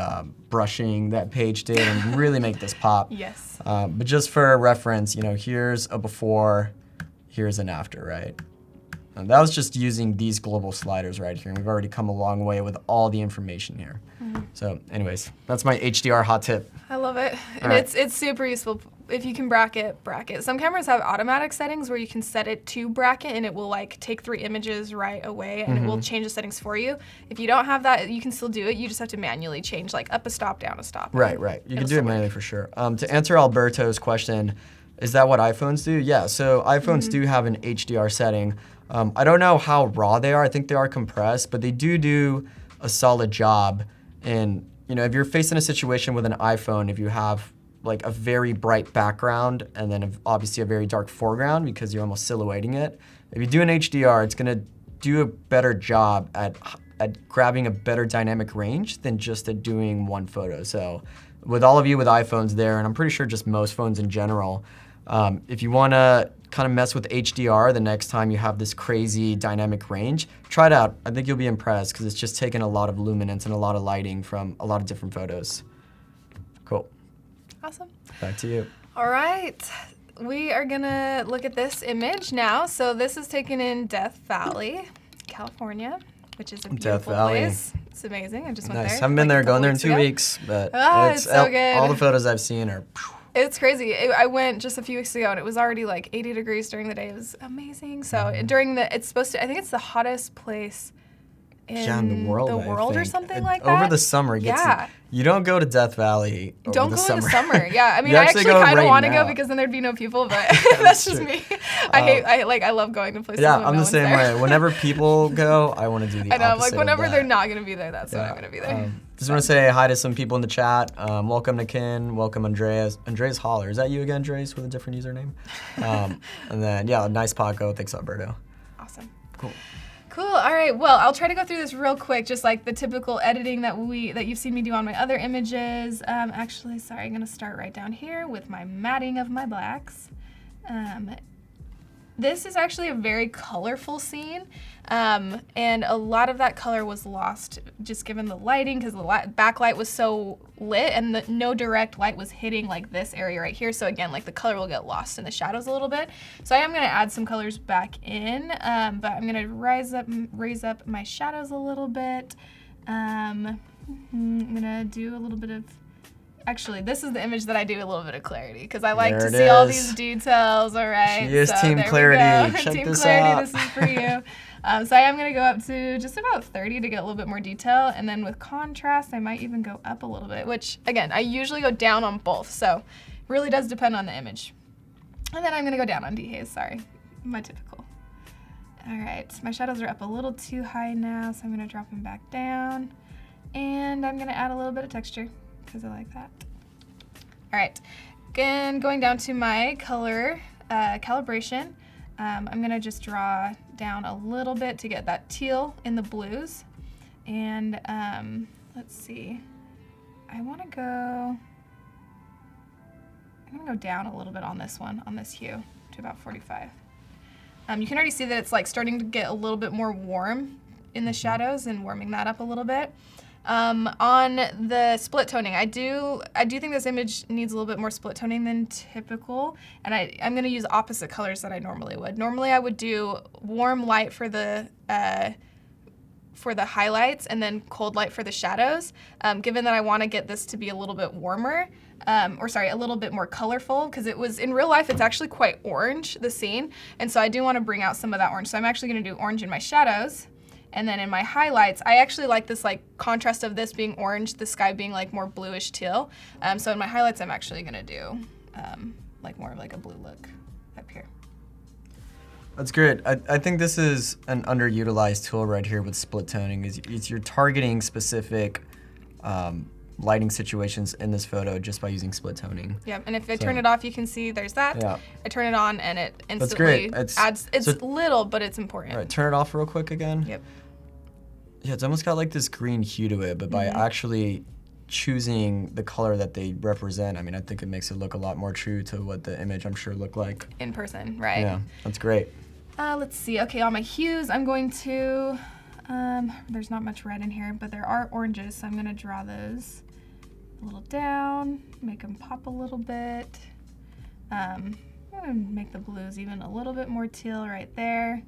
brushing that Paige did and really make this pop. Yes. But just for reference, here's a before, here's an after, right? And that was just using these global sliders right here. And we've already come a long way with all the information here. So anyways, that's my HDR hot tip. I love it. And right. it's super useful. If you can bracket. Some cameras have automatic settings where you can set it to bracket and it will like take 3 images right away and it will change the settings for you. If you don't have that, you can still do it. You just have to manually change like up a stop, down a stop. Right. You can do it manually for sure. To answer Alberto's question, is that what iPhones do? Yeah, so iPhones do have an HDR setting. I don't know how raw they are. I think they are compressed, but they do a solid job. And if you're facing a situation with an iPhone, if you have like a very bright background and then obviously a very dark foreground because you're almost silhouetting it, if you do an HDR, it's gonna do a better job at grabbing a better dynamic range than just at doing one photo. So with all of you with iPhones there, and I'm pretty sure just most phones in general, if you wanna kind of mess with HDR the next time you have this crazy dynamic range, try it out. I think you'll be impressed because it's just taking a lot of luminance and a lot of lighting from a lot of different photos. Cool. Awesome. Back to you. All right. We are gonna look at this image now. So this is taken in Death Valley, California, which is a beautiful place. It's amazing. I just went there. Nice. Haven't been there. Going there in 2 weeks, but it's so good. All the photos I've seen are. It's crazy. I went just a few weeks ago and it was already like 80 degrees during the day. It was amazing. So during it's supposed to, I think it's the hottest place in the world, or something like that. Over the summer, it gets you don't go to Death Valley over Don't the go summer. in the summer. Yeah, I mean, I actually kind of want to go because then there'd be no people, but that's just me. I love going to places. Yeah, when I'm no the same one's there. way. Whenever people go, I want to do the opposite. I know, like whenever of that. they're not going to be there, that's when I'm going to be there. Just want to say hi to some people in the chat. Welcome to Ken. Welcome Andreas. Andreas Holler. Is that you again, Andreas, with a different username? And then, nice Paco. Thanks, Alberto. Awesome. Cool. Cool. All right. Well, I'll try to go through this real quick, just like the typical editing that you've seen me do on my other images. Actually, sorry, I'm going to start right down here with my matting of my blacks. This is actually a very colorful scene, and a lot of that color was lost just given the lighting because the backlight was so lit and no direct light was hitting like this area right here. So again, like the color will get lost in the shadows a little bit. So I am going to add some colors back in, but I'm going to raise up my shadows a little bit. I'm going to do a little bit of... Actually, this is the image that I do a little bit of clarity because I like to see all these details. All right. She is Team Clarity. Check Team this Clarity, out. this is for you. So I am going to go up to just about 30 to get a little bit more detail. And then with contrast, I might even go up a little bit, which, again, I usually go down on both. So it really does depend on the image. And then I'm going to go down on dehaze. Sorry. My typical. All right. My shadows are up a little too high now, so I'm going to drop them back down. And I'm going to add a little bit of texture because I like that. All right, again, going down to my color calibration, I'm gonna just draw down a little bit to get that teal in the blues. And let's see, I'm gonna go down a little bit on this one, on this hue, to about 45. You can already see that it's like starting to get a little bit more warm in the shadows and warming that up a little bit. On the split toning, I do think this image needs a little bit more split toning than typical, and I'm going to use opposite colors that I normally would. Normally I would do warm light for the highlights and then cold light for the shadows. Given that I want to get this to be a little bit warmer, a little bit more colorful, because it was, in real life, it's actually quite orange, the scene, and so I do want to bring out some of that orange. So I'm actually going to do orange in my shadows. And then in my highlights, I actually like this like contrast of this being orange, the sky being like more bluish teal. So in my highlights, I'm actually gonna do like more of like a blue look up here. That's great. I think this is an underutilized tool right here with split toning. Is you're targeting specific lighting situations in this photo just by using split toning. Yep, and if I turn it off, you can see there's that. Yeah. I turn it on and it That's instantly great. adds, it's little, but it's important. All right, turn it off real quick again. Yep. Yeah, it's almost got like this green hue to it, but by actually choosing the color that they represent, I mean, I think it makes it look a lot more true to what the image, I'm sure, looked like. In person, right. Yeah, that's great. Let's see, okay, on my hues, I'm going to, there's not much red in here, but there are oranges, so I'm gonna draw those a little down, make them pop a little bit. I'm gonna make the blues even a little bit more teal right there.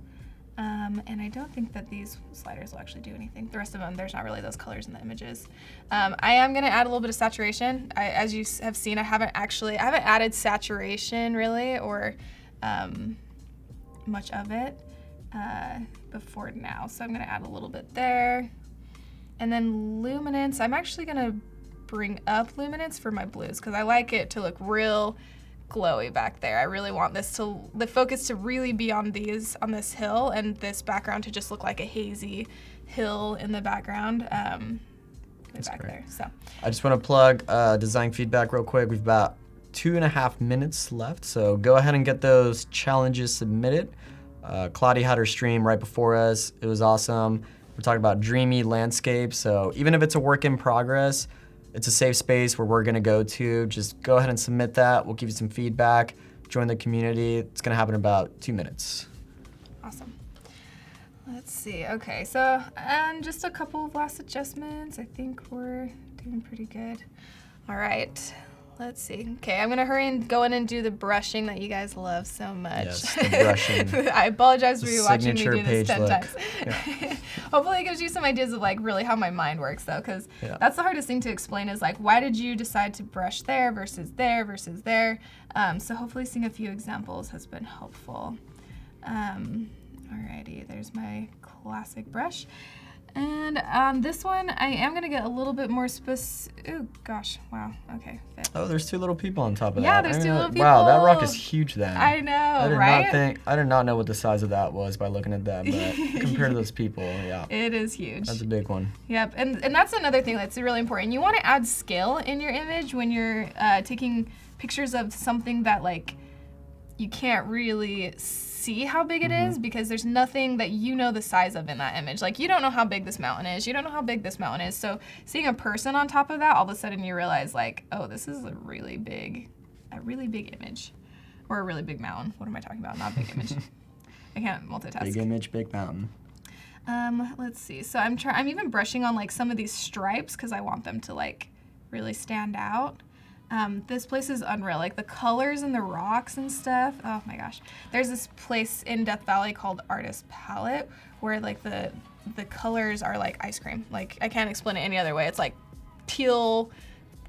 And I don't think that these sliders will actually do anything. The rest of them, there's not really those colors in the images. I am gonna add a little bit of saturation. As you have seen, I haven't added saturation really, or much of it before now. So I'm gonna add a little bit there. And then luminance, I'm actually gonna bring up luminance for my blues because I like it to look real glowy back there. I really want the focus to really be on this hill and this background to just look like a hazy hill in the background. That's back great. there. So I just want to plug design feedback real quick. We've about 2.5 minutes left, so go ahead and get those challenges submitted. Claudia had her stream right before us. It was awesome. We're talking about dreamy landscapes, so even if it's a work in progress, it's a safe space where we're gonna go to. Just go ahead and submit that. We'll give you some feedback. Join the community. It's gonna happen in about 2 minutes. awesome. Let's see. Okay, so and just a couple of last adjustments. I think we're doing pretty good. All right. Let's see. Okay, I'm gonna hurry and go in and do the brushing that you guys love so much. Yes, the brushing. I apologize for you watching me do this Page 10 look. times. Yeah. Hopefully it gives you some ideas of like really how my mind works though, because that's the hardest thing to explain is like why did you decide to brush there versus there versus there. So hopefully seeing a few examples has been helpful. Alrighty, there's my classic brush. And on this one, I am gonna get a little bit more oh gosh, wow, okay, fit. Oh, there's 2 little people on top of that. Yeah, there's 2 little people. Wow, that rock is huge then. I know, right? I did not know what the size of that was by looking at that, but compared to those people, yeah. It is huge. That's a big one. Yep, and that's another thing that's really important. You want to add scale in your image when you're taking pictures of something that like you can't really see how big it is because there's nothing that you know the size of in that image. Like you don't know how big this mountain is. You don't know how big this mountain is. So seeing a person on top of that, all of a sudden you realize like, oh, this is a really big image, or a really big mountain. What am I talking about? Not big image. I can't multitask. Big image, big mountain. Let's see. So I'm even brushing on like some of these stripes because I want them to like really stand out. This place is unreal, like the colors and the rocks and stuff. Oh my gosh. There's this place in Death Valley called Artist Palette where like the colors are like ice cream. Like I can't explain it any other way. It's like teal,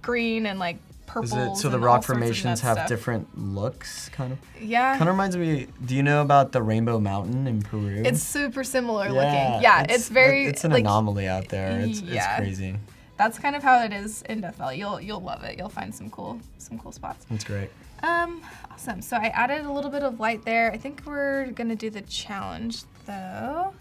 green, and like purples. Is it so the rock formations have different looks, kind of? Yeah. Kind of reminds me, do you know about the Rainbow Mountain in Peru? It's super similar looking. Yeah, it's very... It's an like, anomaly out there. It's crazy. That's kind of how it is in Death Valley. You'll love it. You'll find some cool spots. That's great. Awesome. So I added a little bit of light there. I think we're gonna do the challenge though.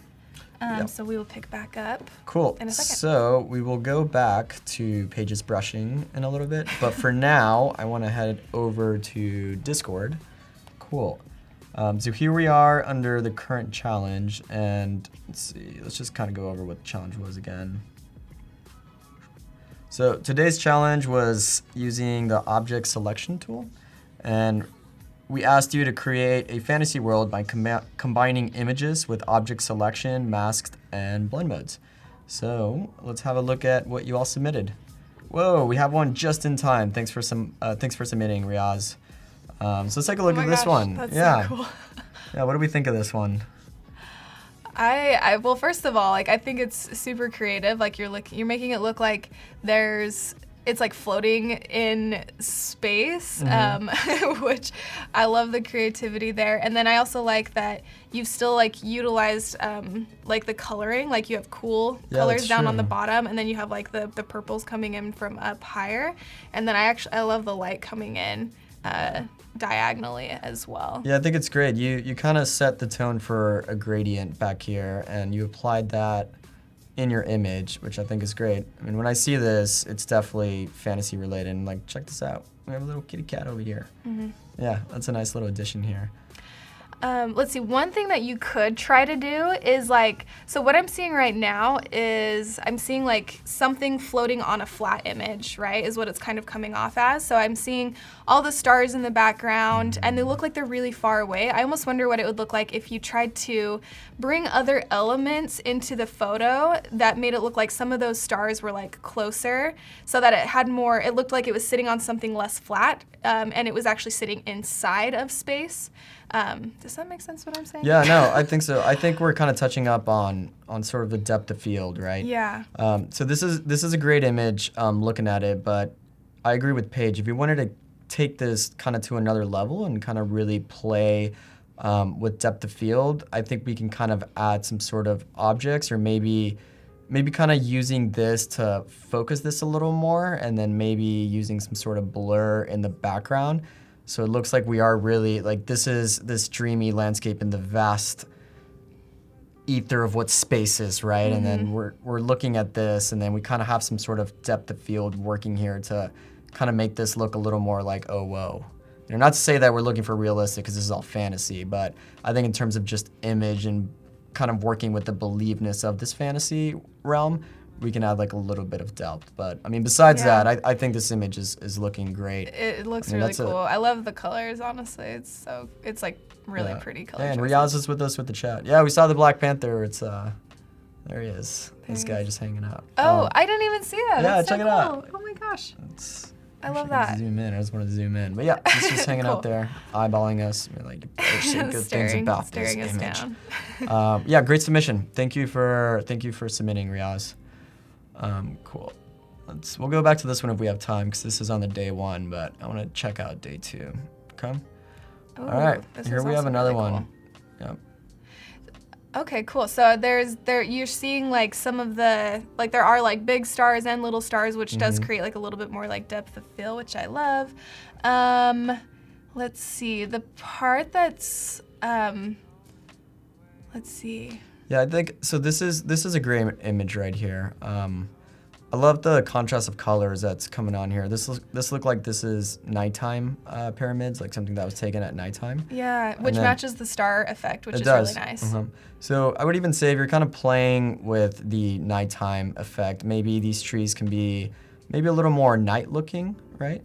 So we will pick back up. Cool. In a second. So we will go back to Paige's brushing in a little bit, but for now I want to head over to Discord. Cool. So here we are under the current challenge, and let's see. Let's just kind of go over what the challenge was again. So today's challenge was using the object selection tool, and we asked you to create a fantasy world by combining images with object selection, masked, and blend modes. So let's have a look at what you all submitted. Whoa, we have one just in time. Thanks for submitting, Riaz. So let's take a look at this one. That's so cool. Yeah, what do we think of this one? Well, first of all, like I think it's super creative. Like you're making it look like it's like floating in space, which I love the creativity there. And then I also like that you've still like utilized like the coloring, like you have cool colors down on the bottom, and then you have like the purples coming in from up higher. And then I love the light coming in diagonally as well. Yeah, I think it's great. You kind of set the tone for a gradient back here, and you applied that in your image, which I think is great. I mean, when I see this, it's definitely fantasy related. And like, check this out. We have a little kitty cat over here. Yeah, that's a nice little addition here. Let's see, one thing that you could try to do is like, so what I'm seeing right now is I'm seeing like something floating on a flat image, right, is what it's kind of coming off as. So I'm seeing all the stars in the background and they look like they're really far away. I almost wonder what it would look like if you tried to bring other elements into the photo that made it look like some of those stars were like closer so that it had more, it looked like it was sitting on something less flat and it was actually sitting inside of space. Does that make sense what I'm saying? Yeah, no, I think so. I think we're kind of touching up on sort of the depth of field, right? Yeah. So this is a great image looking at it, but I agree with Paige. If you wanted to take this kind of to another level and kind of really play with depth of field, I think we can kind of add some sort of objects or maybe kind of using this to focus this a little more and then maybe using some sort of blur in the background. So it looks like we are really, like this is this dreamy landscape in the vast ether of what space is, right? And then we're looking at this and then we kind of have some sort of depth of field working here to kind of make this look a little more like, oh, whoa. You know, not to say that we're looking for realistic because this is all fantasy, but I think in terms of just image and kind of working with the believedness of this fantasy realm, we can add like a little bit of depth. But I mean, besides that, I think this image is looking great. It looks really cool. I love the colors, honestly. It's like really pretty colors. Yeah, and Riaz is with us with the chat. Yeah, we saw the Black Panther. It's there he is. This guy just hanging out. Oh, I didn't even see that. Yeah, That's check so it out. Oh my gosh. I love I that. zoom in. I just wanted to zoom in. But yeah, he's just hanging out there, eyeballing us. We're like, saying good things about this image. Yeah, great submission. Thank you for submitting, Riaz. Cool. We'll go back to this one if we have time because this is on the day one, but I want to check out day two. Okay. Ooh, all right. Here we have another really one. Cool. Yep. Okay, cool. So you're seeing like some of the, like there are like big stars and little stars, which does create like a little bit more like depth of field, which I love. Let's see, the part that's, let's see. Yeah, I think, so this is a great image right here. I love the contrast of colors that's coming on here. This look like this is nighttime pyramids, like something that was taken at nighttime. Yeah, which matches the star effect, which is really nice. So I would even say if you're kind of playing with the nighttime effect, maybe these trees can be maybe a little more night looking, right?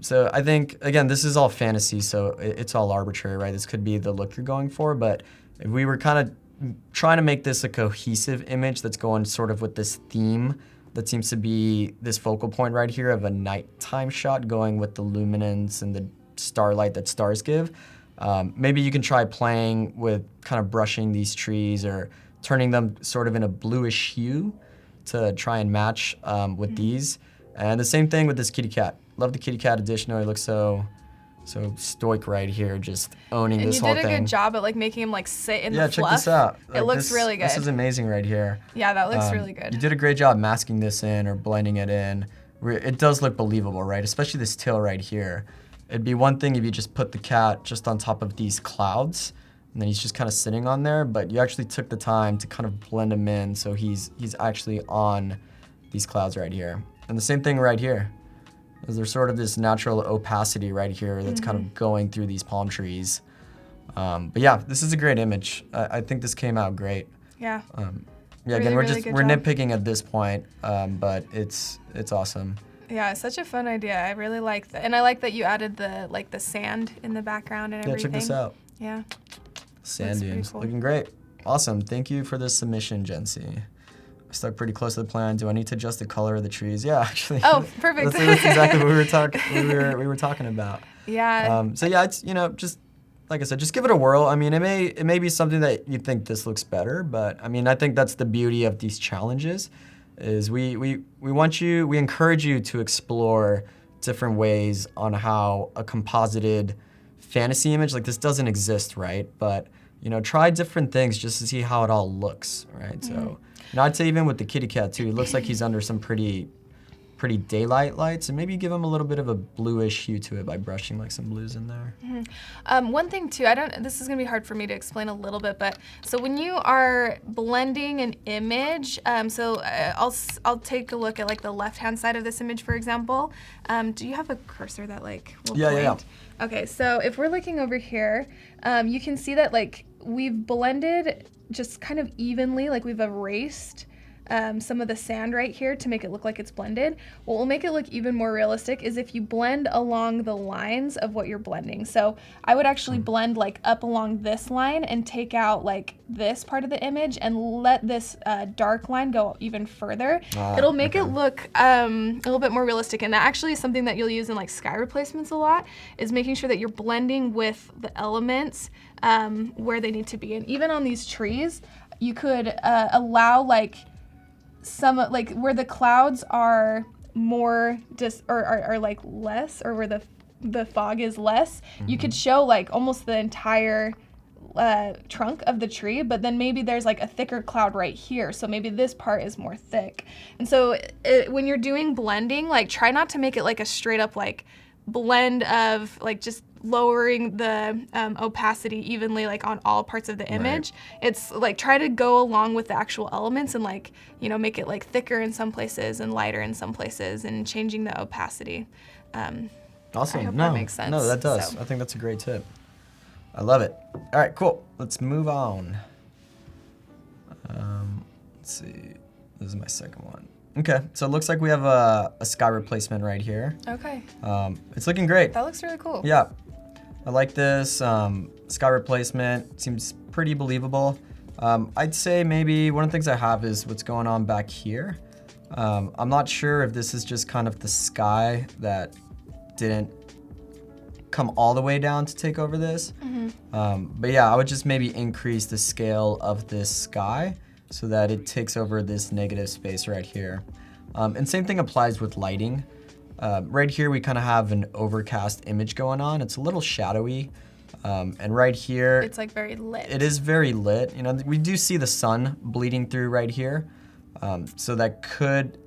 So I think, again, this is all fantasy, so it's all arbitrary, right? This could be the look you're going for, but if we were kind of trying to make this a cohesive image that's going sort of with this theme that seems to be this focal point right here of a nighttime shot going with the luminance and the starlight that stars give. Maybe you can try playing with kind of brushing these trees or turning them sort of in a bluish hue to try and match with these. And the same thing with this kitty cat. Love the kitty cat addition. He looks so stoic right here, just owning this whole thing. And you did a good job at like making him like sit in the fluff. Yeah, check this out. Like, it looks really good. This is amazing right here. Yeah, that looks really good. You did a great job masking this in or blending it in. It does look believable, right? Especially this tail right here. It'd be one thing if you just put the cat just on top of these clouds, and then he's just kind of sitting on there, but you actually took the time to kind of blend him in so he's actually on these clouds right here. And the same thing right here. There's sort of this natural opacity right here that's kind of going through these palm trees. But yeah, this is a great image. I think this came out great. Yeah. Yeah, again, we're nitpicking at this point, but it's awesome. Yeah, it's such a fun idea. I really like that, and I like that you added the sand in the background and everything. Yeah, check this out. Yeah. Sand dunes, looking great. Awesome. Thank you for this submission, Jency. I stuck pretty close to the plan. Do I need to adjust the color of the trees? Yeah, actually. Oh, perfect. that's exactly what we were talking about. Yeah. So yeah, it's just like I said, just give it a whirl. I mean, it may be something that you think this looks better, but I mean, I think that's the beauty of these challenges, is we encourage you to explore different ways on how a composited fantasy image like this doesn't exist, right? But try different things just to see how it all looks, right? So. I'd say even with the kitty cat too, it looks like he's under some pretty pretty daylight lights, and maybe give them a little bit of a bluish hue to it by brushing like some blues in there. One thing too, this is gonna be hard for me to explain a little bit, but so when you are blending an image, I'll take a look at like the left-hand side of this image, for example. Do you have a cursor that like will point? Yeah. Okay, so if we're looking over here, you can see that like we've blended just kind of evenly, like we've erased some of the sand right here to make it look like it's blended. What will make it look even more realistic is if you blend along the lines of what you're blending. So I would actually blend like up along this line and take out like this part of the image and let this dark line go even further. It'll make it look a little bit more realistic, and that actually is something that you'll use in like sky replacements a lot, is making sure that you're blending with the elements where they need to be. And even on these trees, you could allow like some like where the clouds are more are like less, or where the fog is less, you could show like almost the entire trunk of the tree, but then maybe there's like a thicker cloud right here, so maybe this part is more thick. And so when you're doing blending, like try not to make it like a straight up like blend of like just lowering the opacity evenly like on all parts of the image. Right. It's like try to go along with the actual elements and like, you know, make it like thicker in some places and lighter in some places and changing the opacity. Awesome. I hope that makes sense. No, that does. So. I think that's a great tip. I love it. All right, cool. Let's move on. Let's see. This is my second one. Okay, so it looks like we have a sky replacement right here. Okay. It's looking great. That looks really cool. Yeah, I like this. Sky replacement seems pretty believable. I'd say maybe one of the things I have is what's going on back here. I'm not sure if this is just kind of the sky that didn't come all the way down to take over this. But yeah, I would just maybe increase the scale of this sky so that it takes over this negative space right here. And same thing applies with lighting. Right here we kind of have an overcast image going on. It's a little shadowy. And right here, it's like very lit. It is very lit. You know, we do see the sun bleeding through right here. So that could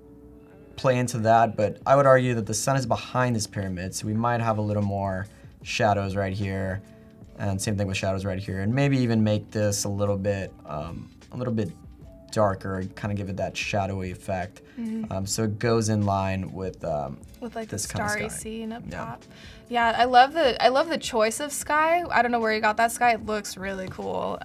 play into that, but I would argue that the sun is behind this pyramid, so we might have a little more shadows right here, and same thing with shadows right here, and maybe even make this a little bit darker, kind of give it that shadowy effect, so it goes in line with like this the starry kind of sky. scene up top. Yeah, I love the choice of sky. I don't know where you got that sky. It looks really cool.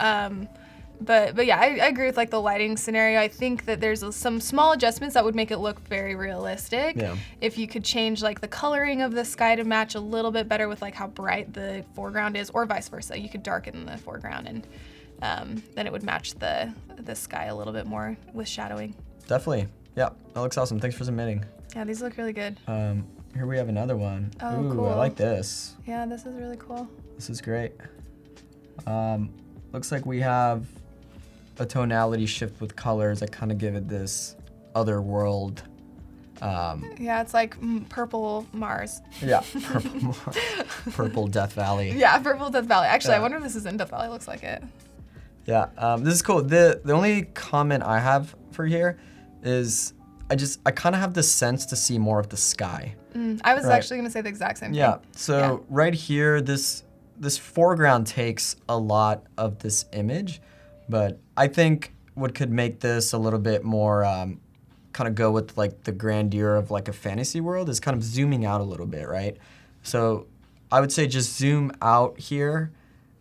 But yeah, I agree with like the lighting scenario. I think that there's some small adjustments that would make it look very realistic. Yeah. If you could change like the coloring of the sky to match a little bit better with like how bright the foreground is, or vice versa. You could darken the foreground, and then it would match the sky a little bit more with shadowing. Definitely. Yeah, that looks awesome. Thanks for submitting. Yeah, these look really good. Here we have another one. Oh, Ooh, cool. I like this. Yeah, this is really cool. This is great. Looks like we have a tonality shift with colors that kind of give it this other world. Yeah, it's like purple Mars. Yeah, purple Mars. Purple Death Valley. Yeah, purple Death Valley. Actually, I wonder if this is in Death Valley. Looks like it. Yeah, this is cool. The only comment I have for here is I kind of have the sense to see more of the sky. I was actually gonna say the exact same thing. Yeah. So right here, this foreground takes a lot of this image. But I think what could make this a little bit more kind of go with like the grandeur of like a fantasy world is kind of zooming out a little bit, right? So I would say just zoom out here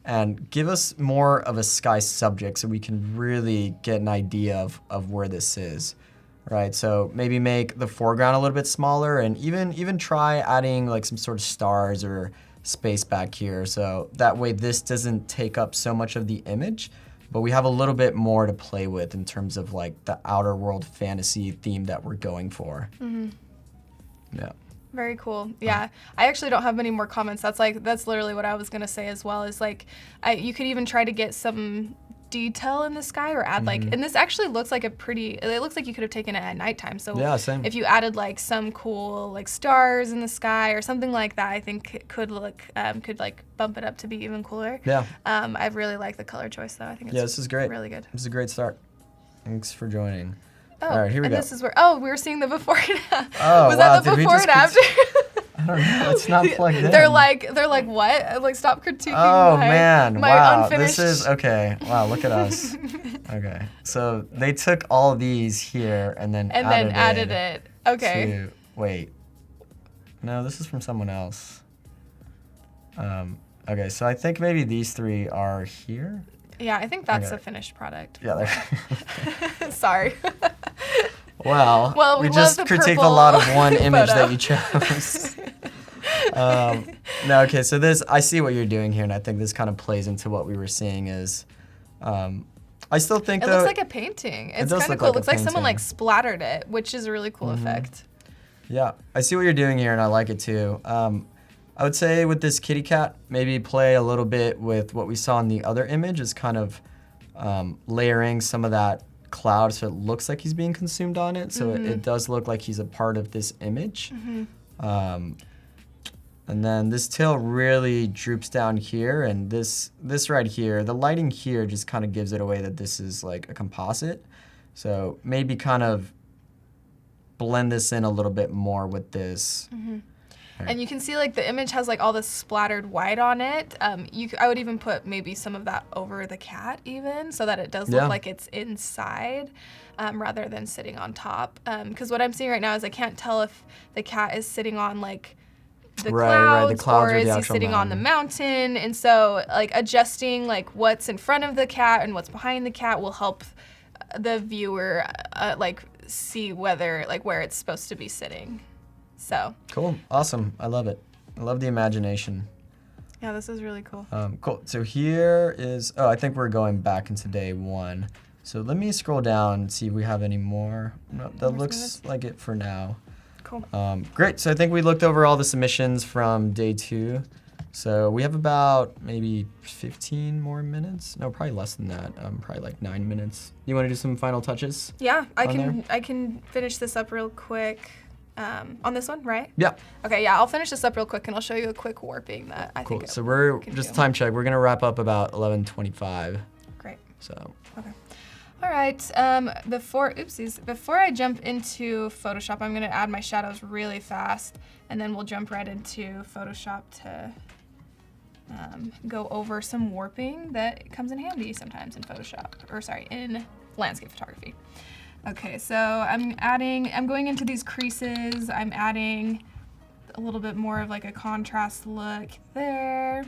and give us more of a sky subject so we can really get an idea of where this is, right? So maybe make the foreground a little bit smaller, and even try adding like some sort of stars or space back here, so that way this doesn't take up so much of the image. But we have a little bit more to play with in terms of like the outer world fantasy theme that we're going for. Yeah. Very cool. Yeah, I actually don't have many more comments. That's literally what I was gonna say as well. Is like, you could even try to get some detail in the sky, or add like, and this actually looks like it looks like you could have taken it at nighttime. So yeah, same. If you added like some cool like stars in the sky or something like that, I think it could look, could like bump it up to be even cooler. Yeah. I really like the color choice though. I think it's this is great. Really good. This is a great start. Thanks for joining. Oh, All right, here we and go. this is where, we were seeing the before and after. Oh, Was wow, that the did we before just and after? I don't know. It's not plugged in. They're like, what? Like, stop critiquing Oh, my, man. my Wow. unfinished. This is, okay. Wow, look at us. Okay. So they took all of these here and then added it. Okay. Wait. No, this is from someone else. Okay, so I think maybe these 3 are here. Yeah, I think that's Okay. a finished product. Yeah, they're Sorry. Well, we love just the critique a purple lot of one image photo. that you chose. No, okay, so this, I see what you're doing here, and I think this kind of plays into what we were seeing is, I still think It though. looks like a painting. It's does kind of look cool. like It looks a like someone painting. like splattered it, which is a really cool effect. Yeah, I see what you're doing here, and I like it too. I would say with this kitty cat, maybe play a little bit with what we saw in the other image, is kind of layering some of that cloud so it looks like he's being consumed on it. So it does look like he's a part of this image. And then this tail really droops down here, and this right here, the lighting here just kind of gives it away that this is like a composite. So maybe kind of blend this in a little bit more with this. And you can see like the image has like all this splattered white on it. I would even put maybe some of that over the cat even, so that it does look like it's inside rather than sitting on top. Because what I'm seeing right now is I can't tell if the cat is sitting on like the clouds, the clouds or or is the he actual sitting on the mountain. And so like adjusting like what's in front of the cat and what's behind the cat will help the viewer like see whether like where it's supposed to be sitting. So Cool, awesome, I love it. I love the imagination. yeah, this is really cool. Cool, so here is, I think we're going back into day 1. So let me scroll down and see if we have any more. No, that looks like it for now. Cool. Great, so I think we looked over all the submissions from day 2. So we have about maybe 15 more minutes. No, probably less than that. Probably like 9 minutes. You want to do some final touches? Yeah, I on can finish this up real quick. On this one, right? Yeah. Okay, yeah, I'll finish this up real quick and I'll show you a quick warping that I Cool. think. So we're can just do. time check. We're gonna wrap up about 11:25. Great. So. Okay. All right. Before I jump into Photoshop, I'm gonna add my shadows really fast, and then we'll jump right into Photoshop to go over some warping that comes in handy sometimes in Photoshop, in landscape photography. Okay, so I'm going into these creases. I'm adding a little bit more of like a contrast look there.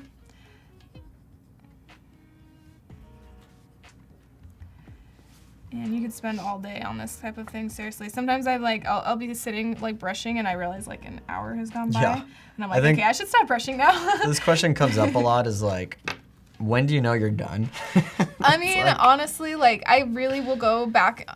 And you could spend all day on this type of thing, seriously. Sometimes I'll be sitting like brushing and I realize like an hour has gone by. Yeah. And I'm like, okay, I should stop brushing now. This question comes up a lot is like, when do you know you're done? I mean, honestly, like I really will go back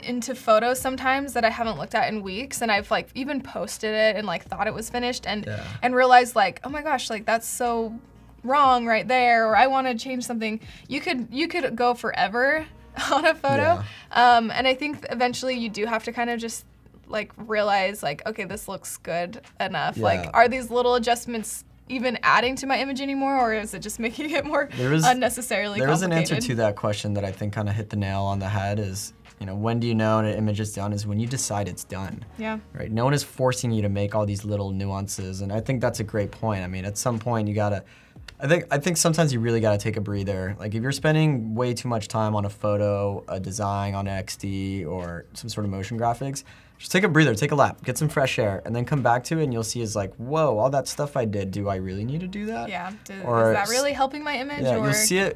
into photos sometimes that I haven't looked at in weeks, and I've like even posted it and like thought it was finished and realized like, oh my gosh, like that's so wrong right there, or I want to change something. You could go forever on a photo, and I think eventually you do have to kind of just like realize like, okay, this looks good enough. Like, are these little adjustments even adding to my image anymore, or is it just making it more unnecessarily complicated? There is an answer to that question that I think kind of hit the nail on the head is, you know, when do you know an image is done is when you decide it's done. Yeah. Right? No one is forcing you to make all these little nuances, and I think that's a great point. I mean, at some point you gotta, I think sometimes you really gotta take a breather. Like if you're spending way too much time on a photo, a design on XD, or some sort of motion graphics, just take a breather, take a lap, get some fresh air, and then come back to it and you'll see it's like, whoa, all that stuff I did, do I really need to do that? Yeah, is Or that really helping my image? Yeah, or?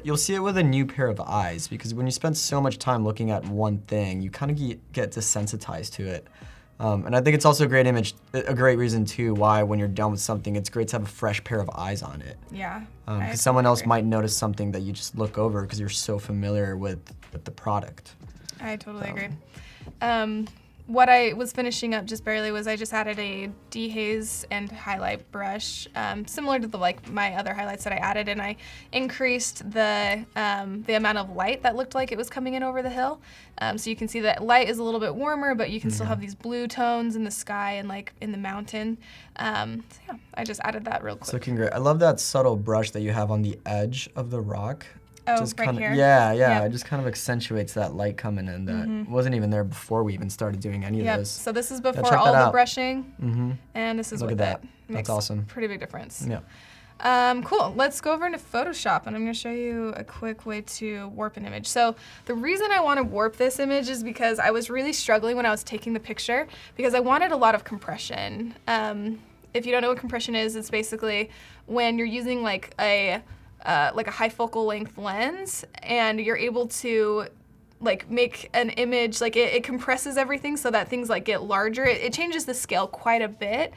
you'll see it with a new pair of eyes, because when you spend so much time looking at one thing, you kind of get desensitized to it. And I think it's also a great reason too why when you're done with something, it's great to have a fresh pair of eyes on it. Yeah. Because someone else might notice something that you just look over because you're so familiar with the product. I totally agree. What I was finishing up just barely was I just added a dehaze and highlight brush, similar to my other highlights that I added, and I increased the amount of light that looked like it was coming in over the hill. So you can see that light is a little bit warmer, but you can still have these blue tones in the sky and like in the mountain. So yeah, I just added that real quick. It's looking great. I love that subtle brush that you have on the edge of the rock. Oh, just right kind of, here? yeah, Yep. it just kind of accentuates that light coming in that wasn't even there before we even started doing any of Yep. this. So this is check before that all the out. brushing, and this is Look with at that. it. That's Makes awesome. Pretty big difference. Yeah. Cool. Let's go over into Photoshop, and I'm going to show you a quick way to warp an image. So the reason I want to warp this image is because I was really struggling when I was taking the picture because I wanted a lot of compression. If you don't know what compression is, it's basically when you're using like a high focal length lens, and you're able to like make an image, like it compresses everything so that things like get larger. It changes the scale quite a bit.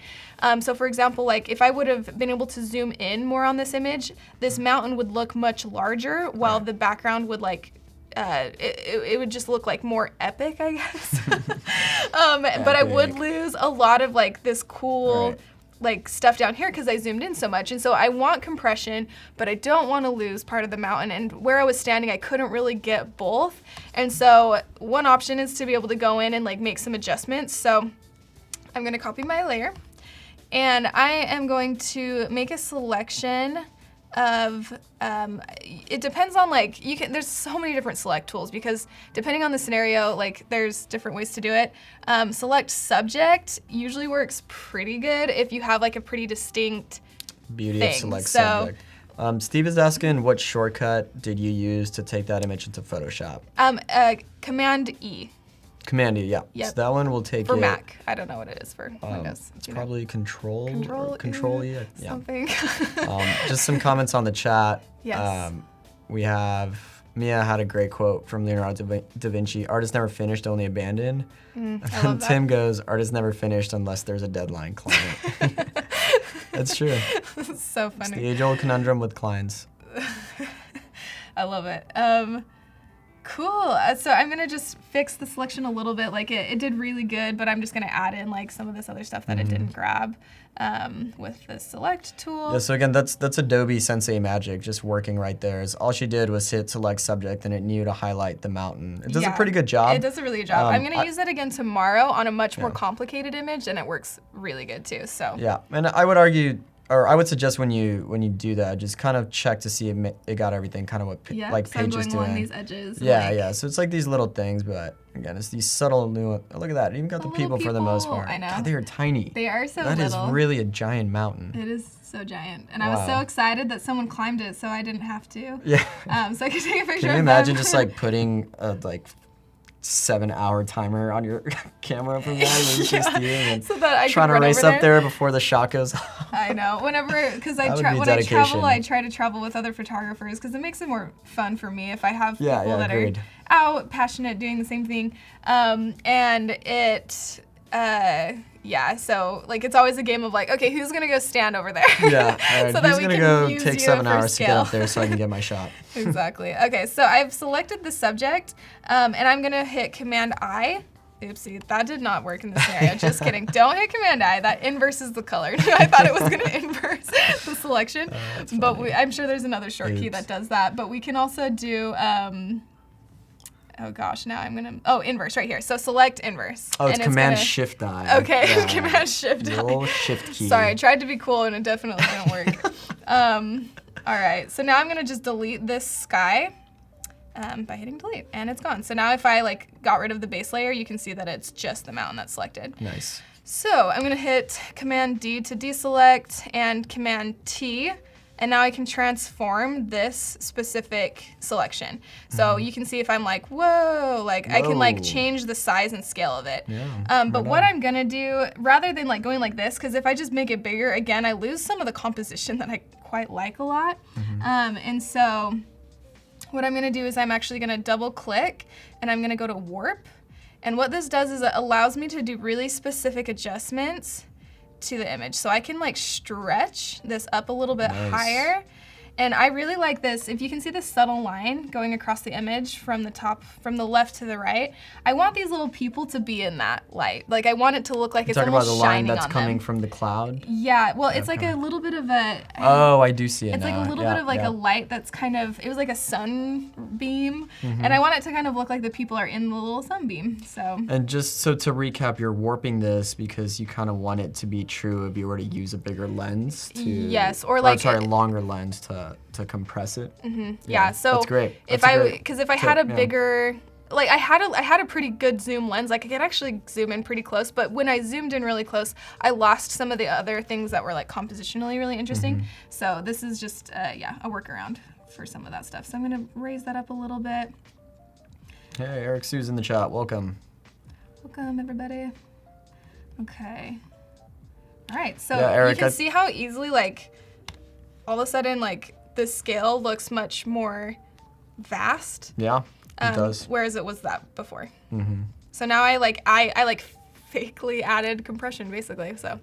So for example, like if I would have been able to zoom in more on this image, this mountain would look much larger while the background would like, it would just look like more epic, I guess. But I would lose a lot of like this cool like stuff down here because I zoomed in so much. And so I want compression, but I don't want to lose part of the mountain. And where I was standing, I couldn't really get both. And so one option is to be able to go in and like make some adjustments. So I'm going to copy my layer, and I am going to make a selection of, it depends on like, there's so many different select tools because depending on the scenario, like there's different ways to do it. Select subject usually works pretty good if you have like a pretty distinct Beauty thing. of select So, subject. Steve is asking, what shortcut did you use to take that image into Photoshop? Command E. Command E, yeah. Yep. So that one will take For it. Mac. I don't know what it is for Windows. It's probably Control E, E. Yeah. something. Just some comments on the chat. Yes. We have Mia had a great quote from Leonardo da Vinci: "Art is never finished, only abandoned." I And love that. Tim goes, "Art is never finished unless there's a deadline client." That's true. So It's the funny. age-old conundrum with clients. I love it. Cool. So I'm gonna just fix the selection a little bit. Like it did really good, but I'm just gonna add in like some of this other stuff that it didn't grab with the select tool. Yeah, so again, that's Adobe Sensei magic, just working right there. Is all she did was hit select subject, and it knew to highlight the mountain. It does a pretty good job. It does a really good job. I'm gonna use it again tomorrow on a much more complicated image, and it works really good too. So Yeah, and I would argue, or I would suggest when you do that, just kind of check to see it got everything, kind of what like so I'm Paige is going doing. along these edges. Yeah, like, yeah. So it's like these little things, but again, it's these subtle new. Look at that. It even got the little people for the most people, part. I know. God, they are tiny. They are so That is little. really a giant mountain. It is so giant, and I was so Wow. excited that someone climbed it, so I didn't have to. Yeah. So I could take a picture. Can you of imagine them. just like putting a 7-hour timer on your camera from that and just you and so that I trying could to run race over up there before the shot goes off? I know. Whenever, because That would be when I travel, dedication. I try to travel with other photographers because it makes it more fun for me if I have people that agreed. are out, passionate, doing the same thing. And it, so like it's always a game of like, okay, who's gonna go stand over there? Yeah, all right. So that Who's we gonna can go use take you 7 for hours to get scale. up there so I can get my shot? Exactly. Okay, so I've selected the subject, and I'm gonna hit Command I. Oopsie, that did not work in this scenario. Just kidding. Don't hit Command I. That inverses the color. I thought it was going to inverse the selection. But I'm sure there's another short key that does that. But we can also do, oh gosh, now I'm going to, inverse right here. So select inverse. Oh, it's and Command gonna, Shift I. Okay, Yeah. Command Shift The I. old Shift key. Sorry, I tried to be cool and it definitely didn't work. All right, so now I'm going to just delete this sky. By hitting delete, and it's gone. So now if I like got rid of the base layer, you can see that it's just the mountain that's selected. Nice. So I'm gonna hit Command D to deselect and Command T, and now I can transform this specific selection. So you can see if I'm like, whoa, like I can like Whoa. change the size and scale of it. Yeah, But what I'm gonna do, rather than like going like this, because if I just make it bigger, again, I lose some of the composition that I quite like a lot. And so what I'm gonna do is I'm actually gonna double click and I'm gonna go to warp. And what this does is it allows me to do really specific adjustments to the image. So I can like stretch this up a little bit higher. And I really like this. If you can see this subtle line going across the image from the top, from the left to the right, I want these little people to be in that light. Like I want it to look like it's Talk about almost the line shining that's on coming them. from the cloud. Yeah, well, it's like a little bit of a, Oh, I do see it it's now. like a little Yeah, bit of like yeah. a light that's kind of, it was like a sunbeam, and I want it to kind of look like the people are in the little sunbeam, so. And just so to recap, you're warping this because you kind of want it to be true if you were to use a bigger lens to. Yes, or like sorry, longer lens to. to compress it. Yeah, so that's great. If That's a I, great because if I tip, had a yeah. bigger, like I had a pretty good zoom lens, like I could actually zoom in pretty close, but when I zoomed in really close, I lost some of the other things that were like compositionally really interesting. So this is just, a workaround for some of that stuff. So I'm gonna raise that up a little bit. Hey, Eric Sue's in the chat. Welcome. Welcome, everybody. Okay. All right, so Yeah, Eric, you can see how easily, like, all of a sudden, like, the scale looks much more vast. Yeah, it does. Whereas it was that before. So now I fakely added compression, basically. So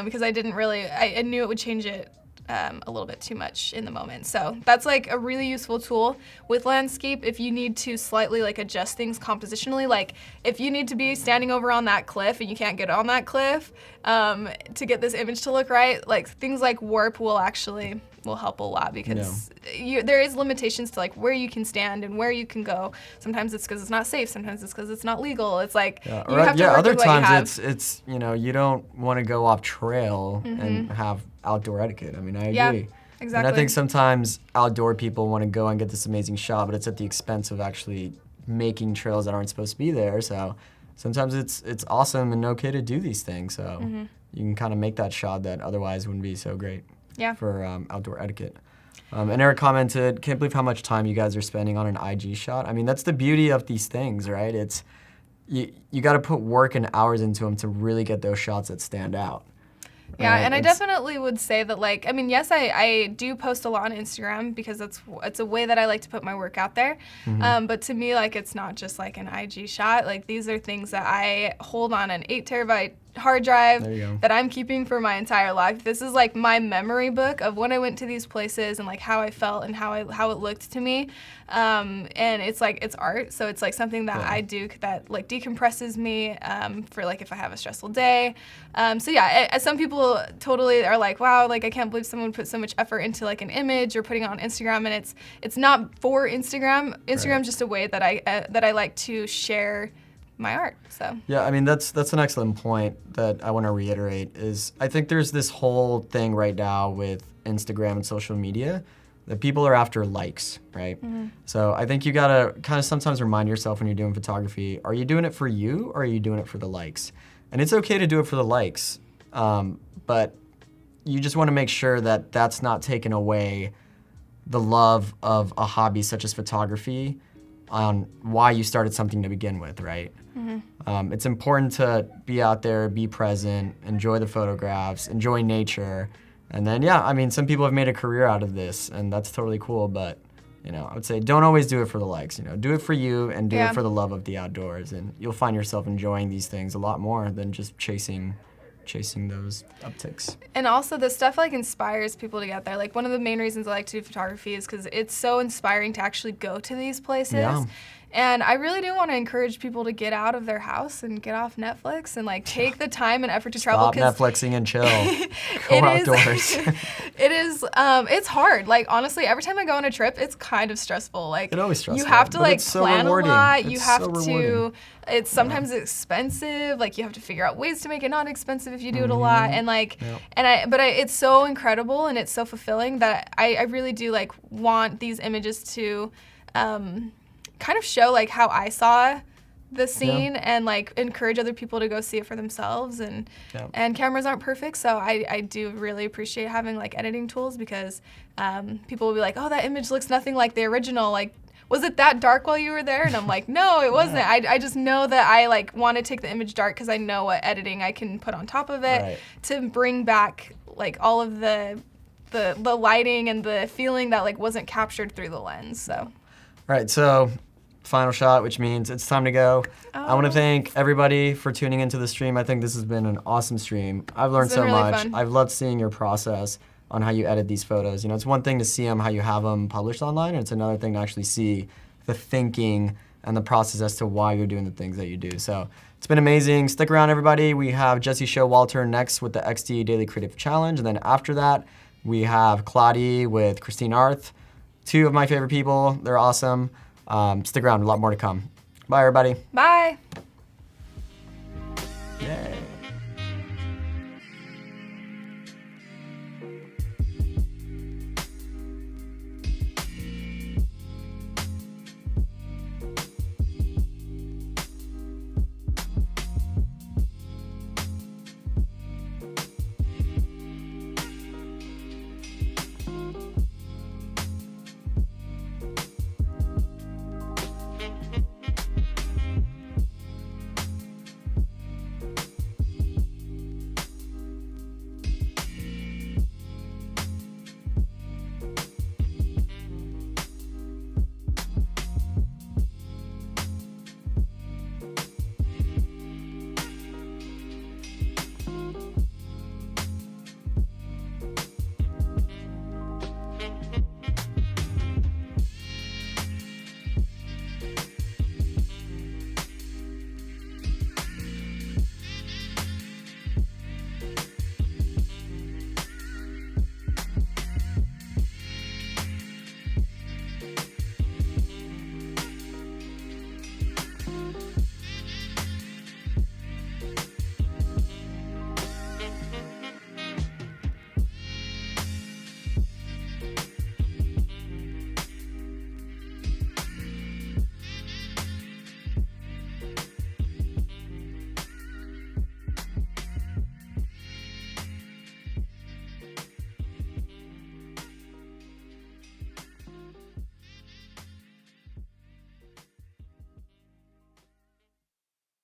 because I didn't really, I knew it would change it a little bit too much in the moment. So that's like a really useful tool with landscape if you need to slightly like adjust things compositionally. Like if you need to be standing over on that cliff and you can't get on that cliff to get this image to look right, like things like warp will help a lot because there is limitations to like where you can stand and where you can go. Sometimes it's because it's not safe. Sometimes it's because it's not legal. It's like you have to work other with what you have. times it's you don't want to go off trail and have outdoor etiquette. I mean, I agree. Yeah, exactly. And I think sometimes outdoor people want to go and get this amazing shot, but it's at the expense of actually making trails that aren't supposed to be there. So sometimes it's awesome and okay to do these things. So you can kind of make that shot that otherwise wouldn't be so great. Yeah. For outdoor etiquette. And Eric commented, can't believe how much time you guys are spending on an IG shot. I mean, that's the beauty of these things, right? It's you got to put work and hours into them to really get those shots that stand out. Yeah, and I definitely would say that, like, I mean, yes, I do post a lot on Instagram because it's a way that I like to put my work out there. But to me, like, it's not just like an IG shot. Like, these are things that I hold on an 8 terabyte hard drive that I'm keeping for my entire life. This is like my memory book of when I went to these places and like how I felt and how it looked to me. And it's like, it's art. So it's like something that I do that like decompresses me for like if I have a stressful day. So yeah, some people totally are like, wow, like I can't believe someone put so much effort into like an image or putting it on Instagram, and it's not for Instagram. Instagram's just a way that I like to share my art. So yeah, I mean that's an excellent point that I want to reiterate is I think there's this whole thing right now with Instagram and social media that people are after likes, right? So I think you gotta kind of sometimes remind yourself when you're doing photography, are you doing it for you or are you doing it for the likes? And it's okay to do it for the likes, but you just want to make sure that that's not taking away the love of a hobby such as photography on why you started something to begin with, right? It's important to be out there, be present, enjoy the photographs, enjoy nature. And then, yeah, I mean, some people have made a career out of this, and that's totally cool, but, I would say don't always do it for the likes, do it for you and do it for the love of the outdoors, and you'll find yourself enjoying these things a lot more than just chasing those upticks. And also the stuff like inspires people to get there. Like one of the main reasons I like to do photography is because it's so inspiring to actually go to these places. Yeah. And I really do want to encourage people to get out of their house and get off Netflix and like take the time and effort to travel. Stop Netflixing and chill. Go outdoors. It's hard. Like honestly, every time I go on a trip, it's kind of stressful. Like it always stressful. You have to like plan a lot. You have to. It's sometimes expensive. Like you have to figure out ways to make it not expensive if you do it a lot. And like, it's so incredible and it's so fulfilling that I really do like want these images to kind of show like how I saw the scene and like encourage other people to go see it for themselves. And cameras aren't perfect, so I do really appreciate having like editing tools because people will be like, oh, that image looks nothing like the original. Like, was it that dark while you were there? And I'm like, no, it wasn't. I just know that I like want to take the image dark because I know what editing I can put on top of it to bring back like all of the lighting and the feeling that like wasn't captured through the lens. So. All right, so final shot, which means it's time to go. I want to thank everybody for tuning into the stream. I think this has been an awesome stream. I've learned so much. Fun. I've loved seeing your process on how you edit these photos. It's one thing to see them, how you have them published online, and it's another thing to actually see the thinking and the process as to why you're doing the things that you do. So it's been amazing. Stick around, everybody. We have Jesse Showalter next with the XD Daily Creative Challenge, and then after that, we have Claudie with Christine Arth. 2 of my favorite people. They're awesome. Stick around, a lot more to come. Bye, everybody. Bye.